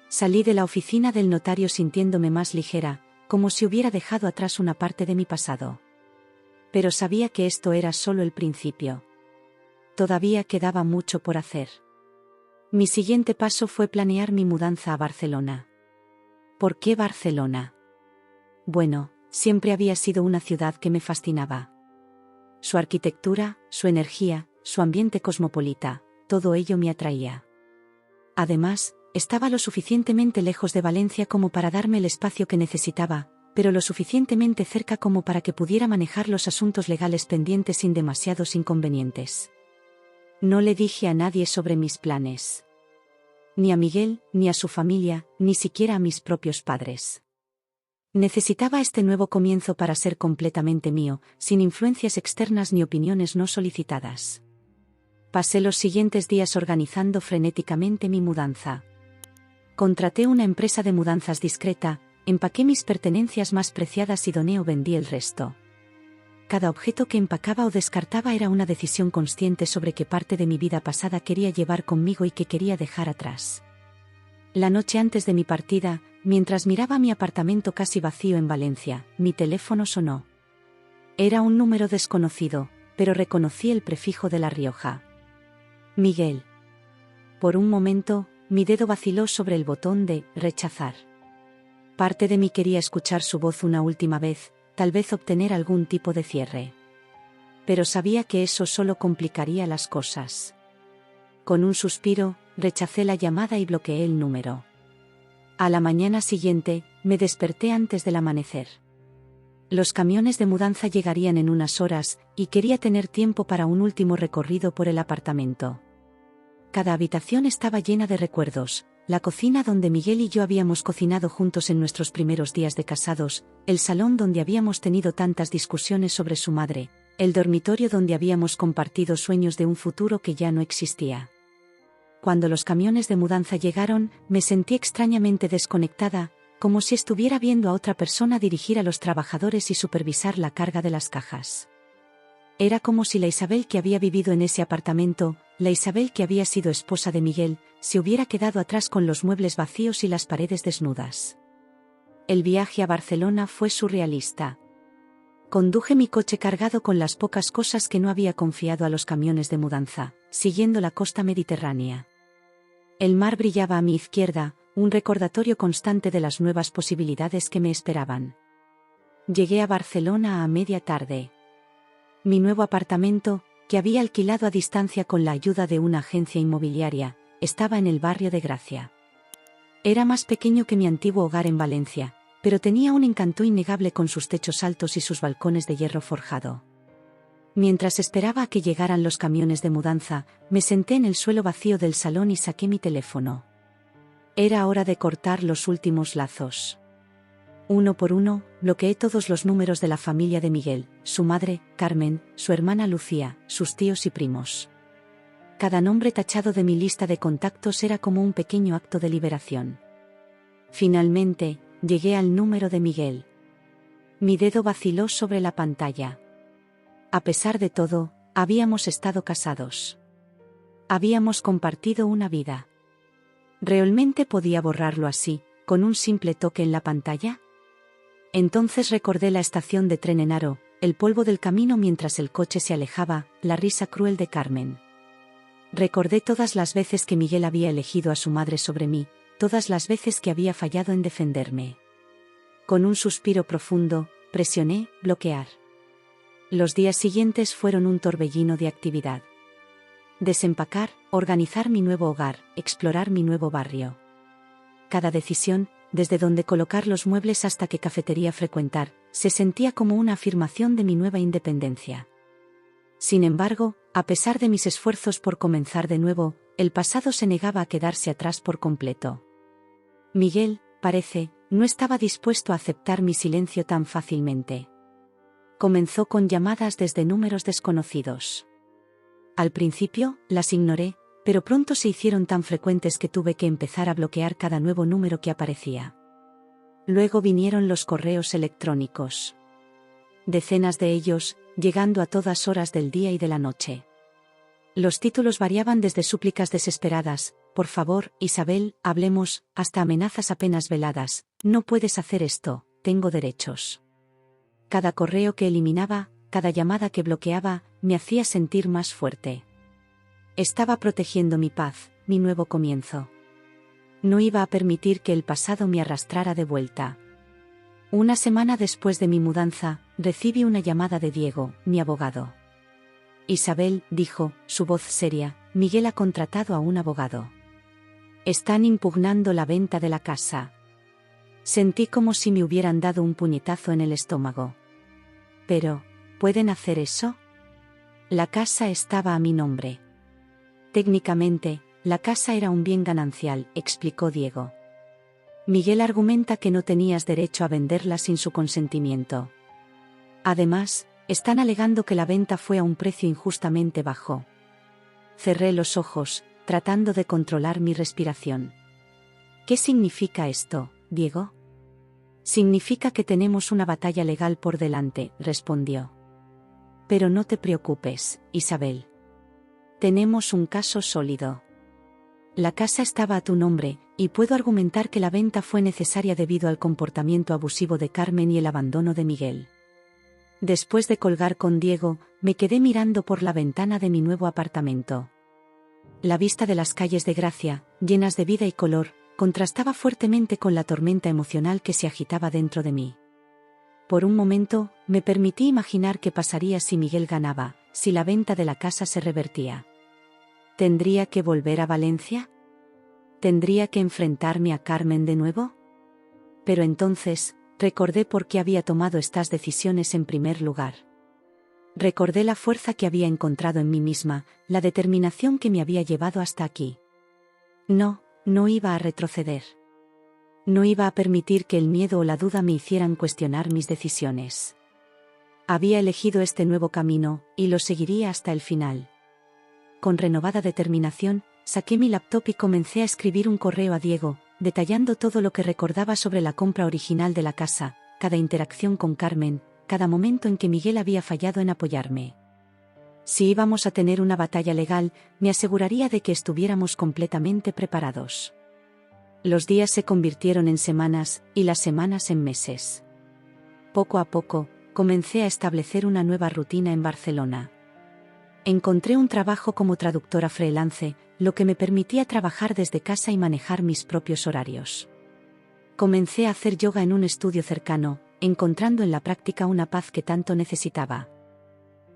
Salí de la oficina del notario sintiéndome más ligera, como si hubiera dejado atrás una parte de mi pasado. Pero sabía que esto era solo el principio. Todavía quedaba mucho por hacer. Mi siguiente paso fue planear mi mudanza a Barcelona. ¿Por qué Barcelona? Bueno, siempre había sido una ciudad que me fascinaba. Su arquitectura, su energía, su ambiente cosmopolita, todo ello me atraía. Además, estaba lo suficientemente lejos de Valencia como para darme el espacio que necesitaba, pero lo suficientemente cerca como para que pudiera manejar los asuntos legales pendientes sin demasiados inconvenientes. No le dije a nadie sobre mis planes. Ni a Miguel, ni a su familia, ni siquiera a mis propios padres. Necesitaba este nuevo comienzo para ser completamente mío, sin influencias externas ni opiniones no solicitadas. Pasé los siguientes días organizando frenéticamente mi mudanza. Contraté una empresa de mudanzas discreta, empaqué mis pertenencias más preciadas y doné o vendí el resto. Cada objeto que empacaba o descartaba era una decisión consciente sobre qué parte de mi vida pasada quería llevar conmigo y qué quería dejar atrás. La noche antes de mi partida, mientras miraba mi apartamento casi vacío en Valencia, mi teléfono sonó. Era un número desconocido, pero reconocí el prefijo de La Rioja. Miguel. Por un momento, mi dedo vaciló sobre el botón de rechazar. Parte de mí quería escuchar su voz una última vez, tal vez obtener algún tipo de cierre. Pero sabía que eso solo complicaría las cosas. Con un suspiro, rechacé la llamada y bloqueé el número. A la mañana siguiente, me desperté antes del amanecer. Los camiones de mudanza llegarían en unas horas, y quería tener tiempo para un último recorrido por el apartamento. Cada habitación estaba llena de recuerdos: la cocina donde Miguel y yo habíamos cocinado juntos en nuestros primeros días de casados, el salón donde habíamos tenido tantas discusiones sobre su madre, el dormitorio donde habíamos compartido sueños de un futuro que ya no existía. Cuando los camiones de mudanza llegaron, me sentí extrañamente desconectada, como si estuviera viendo a otra persona dirigir a los trabajadores y supervisar la carga de las cajas. Era como si la Isabel que había vivido en ese apartamento, la Isabel que había sido esposa de Miguel, se hubiera quedado atrás con los muebles vacíos y las paredes desnudas. El viaje a Barcelona fue surrealista. Conduje mi coche cargado con las pocas cosas que no había confiado a los camiones de mudanza, siguiendo la costa mediterránea. El mar brillaba a mi izquierda, un recordatorio constante de las nuevas posibilidades que me esperaban. Llegué a Barcelona a media tarde. Mi nuevo apartamento, que había alquilado a distancia con la ayuda de una agencia inmobiliaria, estaba en el barrio de Gracia. Era más pequeño que mi antiguo hogar en Valencia, pero tenía un encanto innegable con sus techos altos y sus balcones de hierro forjado. Mientras esperaba a que llegaran los camiones de mudanza, me senté en el suelo vacío del salón y saqué mi teléfono. Era hora de cortar los últimos lazos. Uno por uno, bloqueé todos los números de la familia de Miguel, su madre, Carmen, su hermana Lucía, sus tíos y primos. Cada nombre tachado de mi lista de contactos era como un pequeño acto de liberación. Finalmente, llegué al número de Miguel. Mi dedo vaciló sobre la pantalla. A pesar de todo, habíamos estado casados. Habíamos compartido una vida. ¿Realmente podía borrarlo así, con un simple toque en la pantalla? Entonces recordé la estación de tren en Haro, el polvo del camino mientras el coche se alejaba, la risa cruel de Carmen. Recordé todas las veces que Miguel había elegido a su madre sobre mí, todas las veces que había fallado en defenderme. Con un suspiro profundo, presioné bloquear. Los días siguientes fueron un torbellino de actividad. Desempacar, organizar mi nuevo hogar, explorar mi nuevo barrio. Cada decisión, desde dónde colocar los muebles hasta qué cafetería frecuentar, se sentía como una afirmación de mi nueva independencia. Sin embargo, a pesar de mis esfuerzos por comenzar de nuevo, el pasado se negaba a quedarse atrás por completo. Miguel, parece, no estaba dispuesto a aceptar mi silencio tan fácilmente. Comenzó con llamadas desde números desconocidos. Al principio, las ignoré, pero pronto se hicieron tan frecuentes que tuve que empezar a bloquear cada nuevo número que aparecía. Luego vinieron los correos electrónicos. Decenas de ellos, llegando a todas horas del día y de la noche. Los títulos variaban desde súplicas desesperadas, por favor, Isabel, hablemos, hasta amenazas apenas veladas, no puedes hacer esto, tengo derechos. Cada correo que eliminaba, cada llamada que bloqueaba, me hacía sentir más fuerte. Estaba protegiendo mi paz, mi nuevo comienzo. No iba a permitir que el pasado me arrastrara de vuelta. Una semana después de mi mudanza, recibí una llamada de Diego, mi abogado. Isabel, dijo, su voz seria, Miguel ha contratado a un abogado. Están impugnando la venta de la casa. Sentí como si me hubieran dado un puñetazo en el estómago. Pero, ¿pueden hacer eso? La casa estaba a mi nombre. Técnicamente, la casa era un bien ganancial, explicó Diego. Miguel argumenta que no tenías derecho a venderla sin su consentimiento. Además, están alegando que la venta fue a un precio injustamente bajo. Cerré los ojos, tratando de controlar mi respiración. ¿Qué significa esto, Diego? Significa que tenemos una batalla legal por delante, respondió. Pero no te preocupes, Isabel. Tenemos un caso sólido. La casa estaba a tu nombre, y puedo argumentar que la venta fue necesaria debido al comportamiento abusivo de Carmen y el abandono de Miguel. Después de colgar con Diego, me quedé mirando por la ventana de mi nuevo apartamento. La vista de las calles de Gracia, llenas de vida y color, contrastaba fuertemente con la tormenta emocional que se agitaba dentro de mí. Por un momento, me permití imaginar qué pasaría si Miguel ganaba, si la venta de la casa se revertía. ¿Tendría que volver a Valencia? ¿Tendría que enfrentarme a Carmen de nuevo? Pero entonces, recordé por qué había tomado estas decisiones en primer lugar. Recordé la fuerza que había encontrado en mí misma, la determinación que me había llevado hasta aquí. No iba a retroceder. No iba a permitir que el miedo o la duda me hicieran cuestionar mis decisiones. Había elegido este nuevo camino, y lo seguiría hasta el final. Con renovada determinación, saqué mi laptop y comencé a escribir un correo a Diego, detallando todo lo que recordaba sobre la compra original de la casa, cada interacción con Carmen, cada momento en que Miguel había fallado en apoyarme. Si íbamos a tener una batalla legal, me aseguraría de que estuviéramos completamente preparados. Los días se convirtieron en semanas, y las semanas en meses. Poco a poco, comencé a establecer una nueva rutina en Barcelona. Encontré un trabajo como traductora freelance, lo que me permitía trabajar desde casa y manejar mis propios horarios. Comencé a hacer yoga en un estudio cercano, encontrando en la práctica una paz que tanto necesitaba.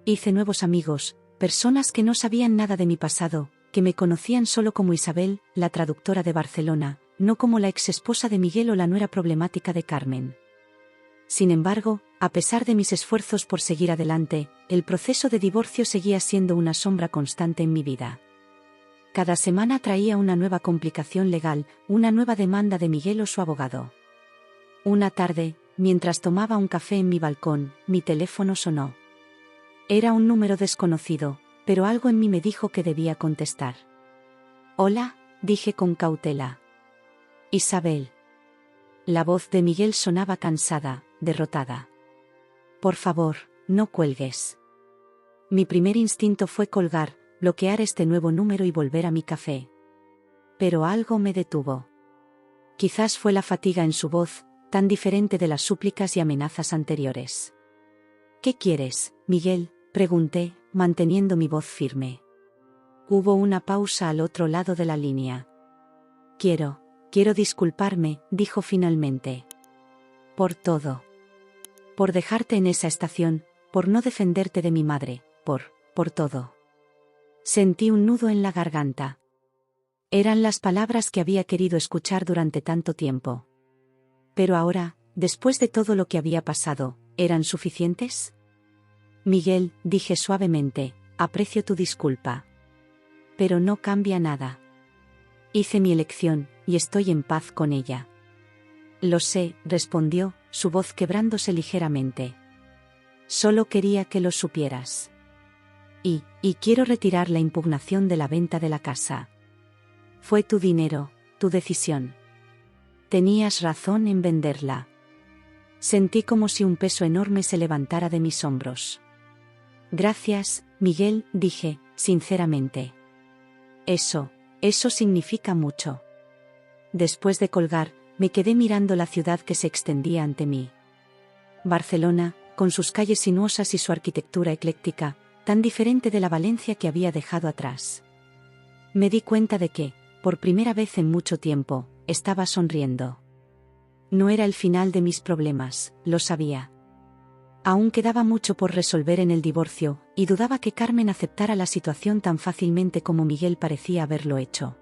Hice nuevos amigos, personas que no sabían nada de mi pasado, que me conocían solo como Isabel, la traductora de Barcelona, no como la exesposa de Miguel o la nuera problemática de Carmen. Sin embargo, a pesar de mis esfuerzos por seguir adelante, el proceso de divorcio seguía siendo una sombra constante en mi vida. Cada semana traía una nueva complicación legal, una nueva demanda de Miguel o su abogado. Una tarde, mientras tomaba un café en mi balcón, mi teléfono sonó. Era un número desconocido, pero algo en mí me dijo que debía contestar. «Hola», dije con cautela. «Isabel». La voz de Miguel sonaba cansada, derrotada. «Por favor, no cuelgues». Mi primer instinto fue colgar, bloquear este nuevo número y volver a mi café. Pero algo me detuvo. Quizás fue la fatiga en su voz, tan diferente de las súplicas y amenazas anteriores. «¿Qué quieres, Miguel?», pregunté, manteniendo mi voz firme. Hubo una pausa al otro lado de la línea. Quiero disculparme», dijo finalmente. «Por todo. Por dejarte en esa estación, por no defenderte de mi madre, por todo». Sentí un nudo en la garganta. Eran las palabras que había querido escuchar durante tanto tiempo. Pero ahora, después de todo lo que había pasado, ¿eran suficientes? «Miguel», dije suavemente, «aprecio tu disculpa. Pero no cambia nada. Hice mi elección, y estoy en paz con ella». «Lo sé», respondió, su voz quebrándose ligeramente. «Solo quería que lo supieras. Y quiero retirar la impugnación de la venta de la casa. Fue tu dinero, tu decisión. Tenías razón en venderla». Sentí como si un peso enorme se levantara de mis hombros. «Gracias, Miguel», dije, sinceramente. Eso significa mucho». Después de colgar, me quedé mirando la ciudad que se extendía ante mí. Barcelona, con sus calles sinuosas y su arquitectura ecléctica, tan diferente de la Valencia que había dejado atrás. Me di cuenta de que, por primera vez en mucho tiempo, estaba sonriendo. No era el final de mis problemas, lo sabía. Aún quedaba mucho por resolver en el divorcio, y dudaba que Carmen aceptara la situación tan fácilmente como Miguel parecía haberlo hecho.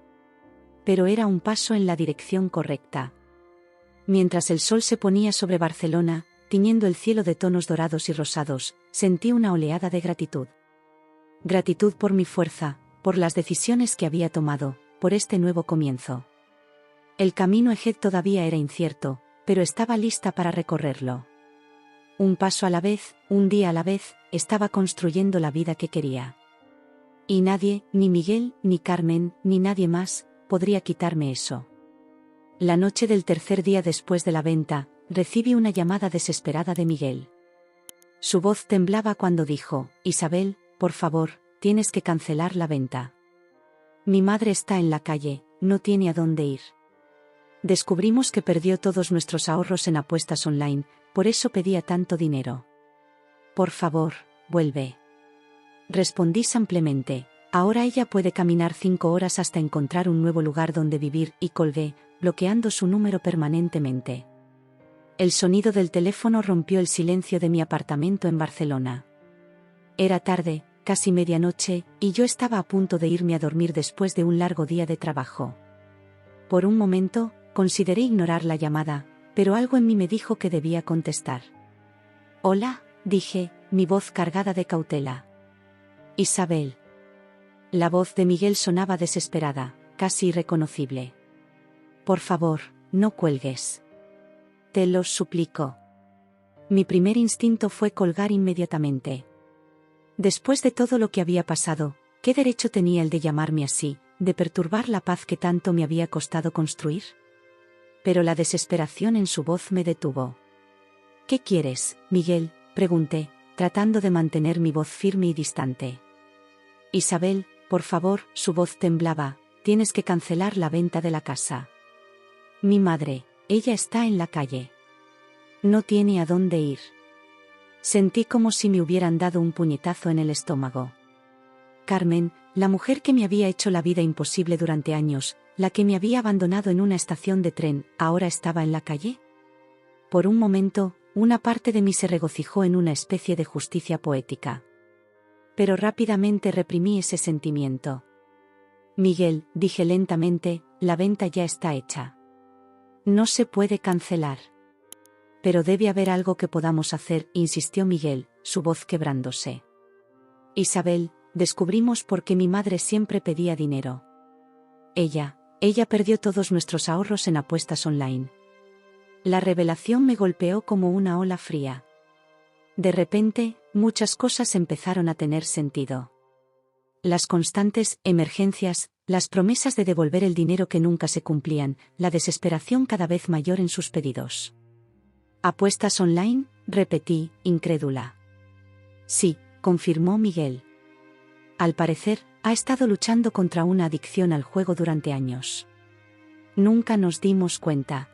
Pero era un paso en la dirección correcta. Mientras el sol se ponía sobre Barcelona, tiñendo el cielo de tonos dorados y rosados, sentí una oleada de gratitud. Gratitud por mi fuerza, por las decisiones que había tomado, por este nuevo comienzo. El camino ahead todavía era incierto, pero estaba lista para recorrerlo. Un paso a la vez, un día a la vez, estaba construyendo la vida que quería. Y nadie, ni Miguel, ni Carmen, ni nadie más, podría quitarme eso. La noche del tercer día después de la venta, recibí una llamada desesperada de Miguel. Su voz temblaba cuando dijo: «Isabel, por favor, tienes que cancelar la venta. Mi madre está en la calle, no tiene a dónde ir. Descubrimos que perdió todos nuestros ahorros en apuestas online, por eso pedía tanto dinero. Por favor, vuelve». Respondí simplemente: «Ahora ella puede caminar 5 horas hasta encontrar un nuevo lugar donde vivir», y colgué, bloqueando su número permanentemente. El sonido del teléfono rompió el silencio de mi apartamento en Barcelona. Era tarde, casi medianoche, y yo estaba a punto de irme a dormir después de un largo día de trabajo. Por un momento, consideré ignorar la llamada, pero algo en mí me dijo que debía contestar. «Hola», dije, mi voz cargada de cautela. «Isabel». La voz de Miguel sonaba desesperada, casi irreconocible. «Por favor, no cuelgues. Te lo suplico». Mi primer instinto fue colgar inmediatamente. Después de todo lo que había pasado, ¿qué derecho tenía el de llamarme así, de perturbar la paz que tanto me había costado construir? Pero la desesperación en su voz me detuvo. «¿Qué quieres, Miguel?», pregunté, tratando de mantener mi voz firme y distante. «Isabel, por favor», su voz temblaba, «tienes que cancelar la venta de la casa. Mi madre, ella está en la calle. No tiene a dónde ir». Sentí como si me hubieran dado un puñetazo en el estómago. Carmen, la mujer que me había hecho la vida imposible durante años, la que me había abandonado en una estación de tren, ¿ahora estaba en la calle? Por un momento, una parte de mí se regocijó en una especie de justicia poética. Pero rápidamente reprimí ese sentimiento. Miguel, dije lentamente, la venta ya está hecha. No se puede cancelar. Pero debe haber algo que podamos hacer, insistió Miguel, su voz quebrándose. Isabel, descubrimos por qué mi madre siempre pedía dinero. Ella perdió todos nuestros ahorros en apuestas online. La revelación me golpeó como una ola fría. De repente, muchas cosas empezaron a tener sentido. Las constantes emergencias, las promesas de devolver el dinero que nunca se cumplían, la desesperación cada vez mayor en sus pedidos. ¿Apuestas online?, repetí, incrédula. Sí, confirmó Miguel. Al parecer, ha estado luchando contra una adicción al juego durante años. Nunca nos dimos cuenta.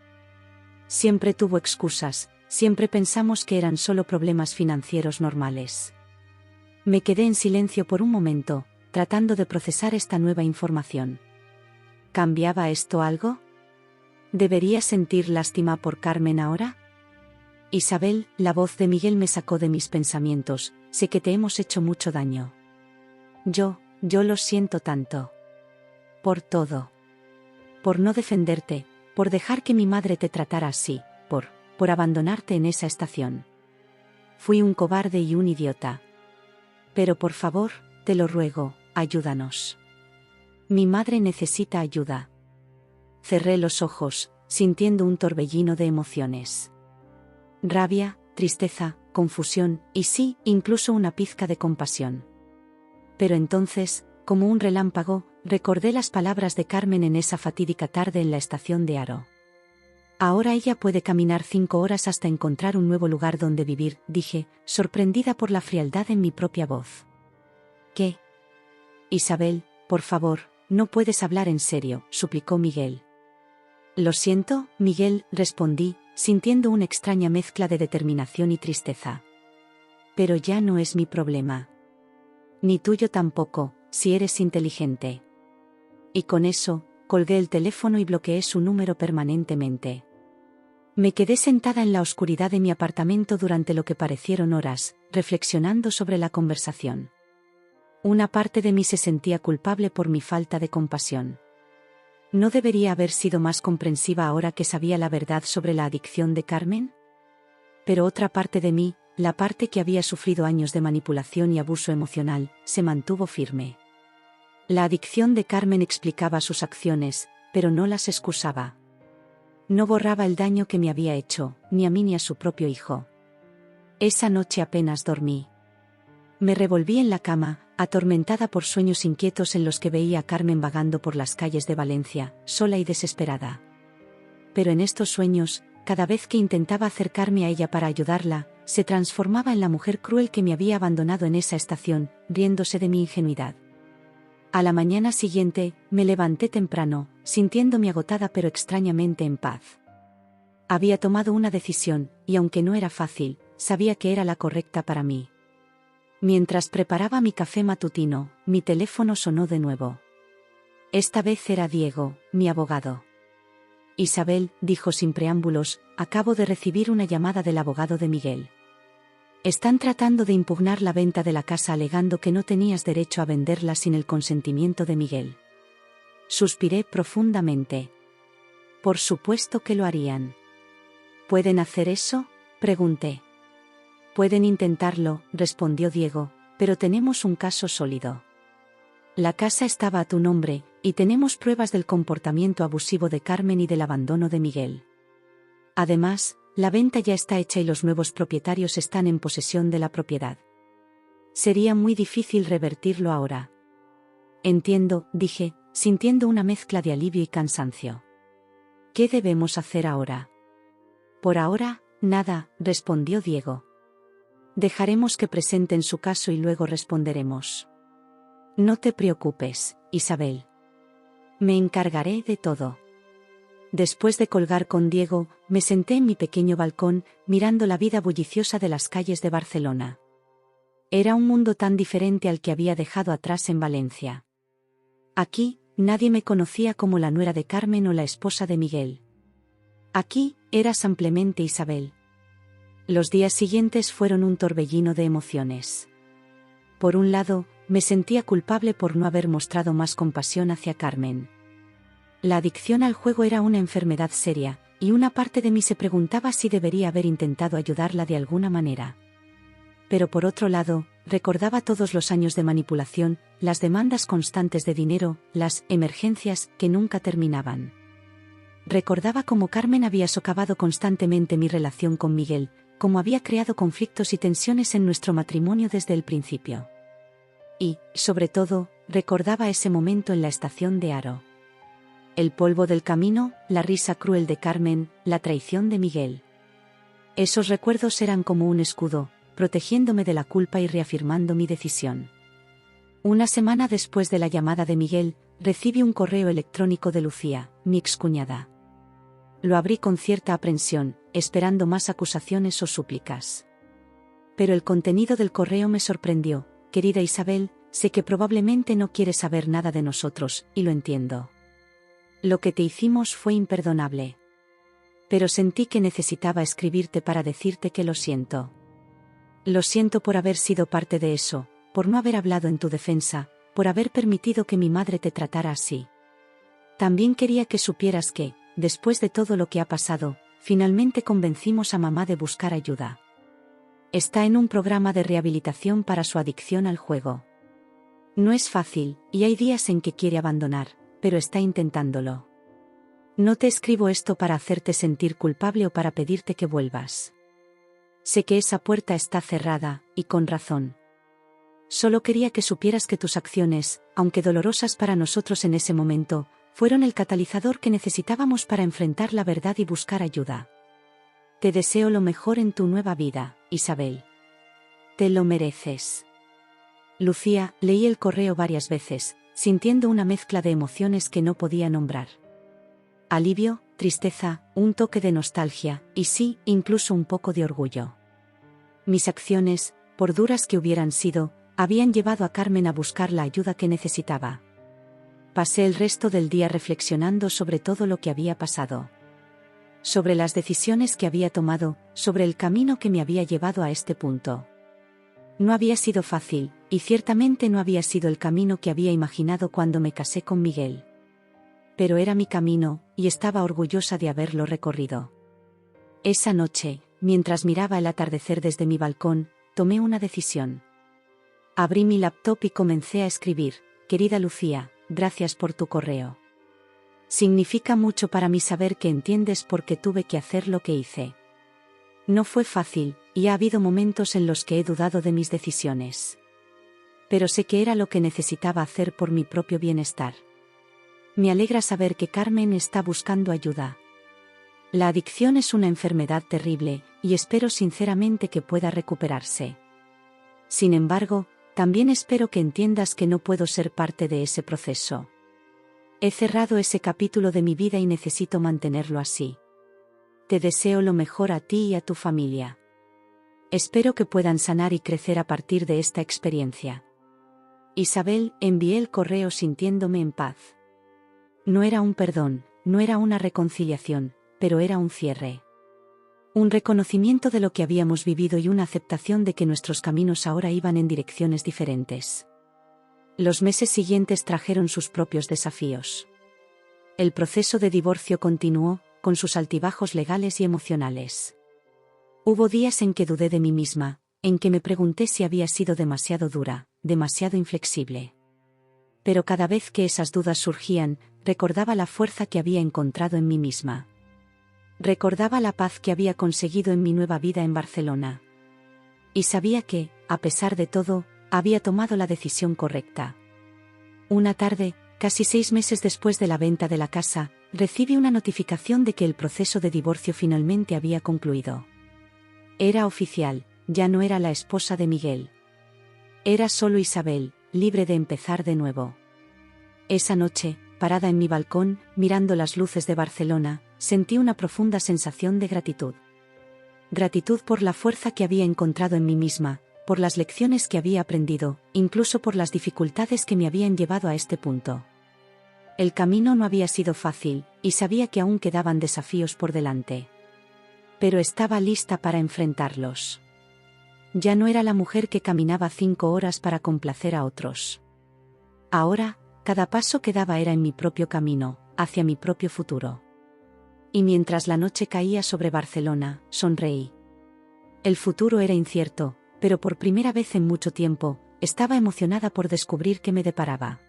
Siempre tuvo excusas, siempre pensamos que eran solo problemas financieros normales. Me quedé en silencio por un momento, tratando de procesar esta nueva información. ¿Cambiaba esto algo? ¿Debería sentir lástima por Carmen ahora? Isabel, la voz de Miguel me sacó de mis pensamientos, sé que te hemos hecho mucho daño. Yo lo siento tanto. Por todo. Por no defenderte, por dejar que mi madre te tratara así, por abandonarte en esa estación. Fui un cobarde y un idiota. Pero por favor, te lo ruego, ayúdanos. Mi madre necesita ayuda. Cerré los ojos, sintiendo un torbellino de emociones. Rabia, tristeza, confusión, y sí, incluso una pizca de compasión. Pero entonces, como un relámpago, recordé las palabras de Carmen en esa fatídica tarde en la estación de Haro. Ahora ella puede caminar 5 horas hasta encontrar un nuevo lugar donde vivir, dije, sorprendida por la frialdad en mi propia voz. ¿Qué? Isabel, por favor, no puedes hablar en serio, suplicó Miguel. Lo siento, Miguel, respondí, sintiendo una extraña mezcla de determinación y tristeza. Pero ya no es mi problema. Ni tuyo tampoco, si eres inteligente. Y con eso, colgué el teléfono y bloqueé su número permanentemente. Me quedé sentada en la oscuridad de mi apartamento durante lo que parecieron horas, reflexionando sobre la conversación. Una parte de mí se sentía culpable por mi falta de compasión. ¿No debería haber sido más comprensiva ahora que sabía la verdad sobre la adicción de Carmen? Pero otra parte de mí, la parte que había sufrido años de manipulación y abuso emocional, se mantuvo firme. La adicción de Carmen explicaba sus acciones, pero no las excusaba. No borraba el daño que me había hecho, ni a mí ni a su propio hijo. Esa noche apenas dormí. Me revolví en la cama, atormentada por sueños inquietos en los que veía a Carmen vagando por las calles de Valencia, sola y desesperada. Pero en estos sueños, cada vez que intentaba acercarme a ella para ayudarla, se transformaba en la mujer cruel que me había abandonado en esa estación, riéndose de mi ingenuidad. A la mañana siguiente, me levanté temprano, sintiéndome agotada pero extrañamente en paz. Había tomado una decisión, y aunque no era fácil, sabía que era la correcta para mí. Mientras preparaba mi café matutino, mi teléfono sonó de nuevo. Esta vez era Diego, mi abogado. Isabel, dijo sin preámbulos, acabo de recibir una llamada del abogado de Miguel. Están tratando de impugnar la venta de la casa alegando que no tenías derecho a venderla sin el consentimiento de Miguel. Suspiré profundamente. Por supuesto que lo harían. ¿Pueden hacer eso?, pregunté. Pueden intentarlo, respondió Diego, pero tenemos un caso sólido. La casa estaba a tu nombre, y tenemos pruebas del comportamiento abusivo de Carmen y del abandono de Miguel. Además, la venta ya está hecha y los nuevos propietarios están en posesión de la propiedad. Sería muy difícil revertirlo ahora. Entiendo, dije, sintiendo una mezcla de alivio y cansancio. ¿Qué debemos hacer ahora? Por ahora, nada, respondió Diego. Dejaremos que presenten su caso y luego responderemos. No te preocupes, Isabel. Me encargaré de todo. Después de colgar con Diego, me senté en mi pequeño balcón, mirando la vida bulliciosa de las calles de Barcelona. Era un mundo tan diferente al que había dejado atrás en Valencia. Aquí, nadie me conocía como la nuera de Carmen o la esposa de Miguel. Aquí, era simplemente Isabel. Los días siguientes fueron un torbellino de emociones. Por un lado, me sentía culpable por no haber mostrado más compasión hacia Carmen. La adicción al juego era una enfermedad seria, y una parte de mí se preguntaba si debería haber intentado ayudarla de alguna manera. Pero por otro lado, recordaba todos los años de manipulación, las demandas constantes de dinero, las emergencias que nunca terminaban. Recordaba cómo Carmen había socavado constantemente mi relación con Miguel, cómo había creado conflictos y tensiones en nuestro matrimonio desde el principio. Y, sobre todo, recordaba ese momento en la estación de Haro. El polvo del camino, la risa cruel de Carmen, la traición de Miguel. Esos recuerdos eran como un escudo, protegiéndome de la culpa y reafirmando mi decisión. Una semana después de la llamada de Miguel, recibí un correo electrónico de Lucía, mi excuñada. Lo abrí con cierta aprensión, esperando más acusaciones o súplicas. Pero el contenido del correo me sorprendió. Querida Isabel, sé que probablemente no quieres saber nada de nosotros, y lo entiendo. Lo que te hicimos fue imperdonable. Pero sentí que necesitaba escribirte para decirte que lo siento. Lo siento por haber sido parte de eso, por no haber hablado en tu defensa, por haber permitido que mi madre te tratara así. También quería que supieras que, después de todo lo que ha pasado, finalmente convencimos a mamá de buscar ayuda. Está en un programa de rehabilitación para su adicción al juego. No es fácil, y hay días en que quiere abandonar, pero está intentándolo. No te escribo esto para hacerte sentir culpable o para pedirte que vuelvas. Sé que esa puerta está cerrada, y con razón. Solo quería que supieras que tus acciones, aunque dolorosas para nosotros en ese momento, fueron el catalizador que necesitábamos para enfrentar la verdad y buscar ayuda. Te deseo lo mejor en tu nueva vida, Isabel. Te lo mereces. Lucía, leí el correo varias veces, sintiendo una mezcla de emociones que no podía nombrar. Alivio, tristeza, un toque de nostalgia, y sí, incluso un poco de orgullo. Mis acciones, por duras que hubieran sido, habían llevado a Carmen a buscar la ayuda que necesitaba. Pasé el resto del día reflexionando sobre todo lo que había pasado. Sobre las decisiones que había tomado, sobre el camino que me había llevado a este punto. No había sido fácil, y ciertamente no había sido el camino que había imaginado cuando me casé con Miguel. Pero era mi camino, y estaba orgullosa de haberlo recorrido. Esa noche, mientras miraba el atardecer desde mi balcón, tomé una decisión. Abrí mi laptop y comencé a escribir: querida Lucía, gracias por tu correo. Significa mucho para mí saber que entiendes por qué tuve que hacer lo que hice. No fue fácil, y ha habido momentos en los que he dudado de mis decisiones. Pero sé que era lo que necesitaba hacer por mi propio bienestar. Me alegra saber que Carmen está buscando ayuda. La adicción es una enfermedad terrible, y espero sinceramente que pueda recuperarse. Sin embargo, también espero que entiendas que no puedo ser parte de ese proceso. He cerrado ese capítulo de mi vida y necesito mantenerlo así. Te deseo lo mejor a ti y a tu familia. Espero que puedan sanar y crecer a partir de esta experiencia. Isabel, envié el correo sintiéndome en paz. No era un perdón, no era una reconciliación, pero era un cierre. Un reconocimiento de lo que habíamos vivido y una aceptación de que nuestros caminos ahora iban en direcciones diferentes. Los meses siguientes trajeron sus propios desafíos. El proceso de divorcio continuó, con sus altibajos legales y emocionales. Hubo días en que dudé de mí misma, en que me pregunté si había sido demasiado dura, demasiado inflexible. Pero cada vez que esas dudas surgían, recordaba la fuerza que había encontrado en mí misma. Recordaba la paz que había conseguido en mi nueva vida en Barcelona. Y sabía que, a pesar de todo, había tomado la decisión correcta. Una tarde, casi 6 meses después de la venta de la casa, recibí una notificación de que el proceso de divorcio finalmente había concluido. Era oficial, ya no era la esposa de Miguel. Era solo Isabel, libre de empezar de nuevo. Esa noche, parada en mi balcón, mirando las luces de Barcelona, sentí una profunda sensación de gratitud. Gratitud por la fuerza que había encontrado en mí misma, por las lecciones que había aprendido, incluso por las dificultades que me habían llevado a este punto. El camino no había sido fácil, y sabía que aún quedaban desafíos por delante. pero estaba lista para enfrentarlos. Ya no era la mujer que caminaba 5 horas para complacer a otros. Ahora, cada paso que daba era en mi propio camino, hacia mi propio futuro. Y mientras la noche caía sobre Barcelona, sonreí. El futuro era incierto, pero por primera vez en mucho tiempo, estaba emocionada por descubrir qué me deparaba.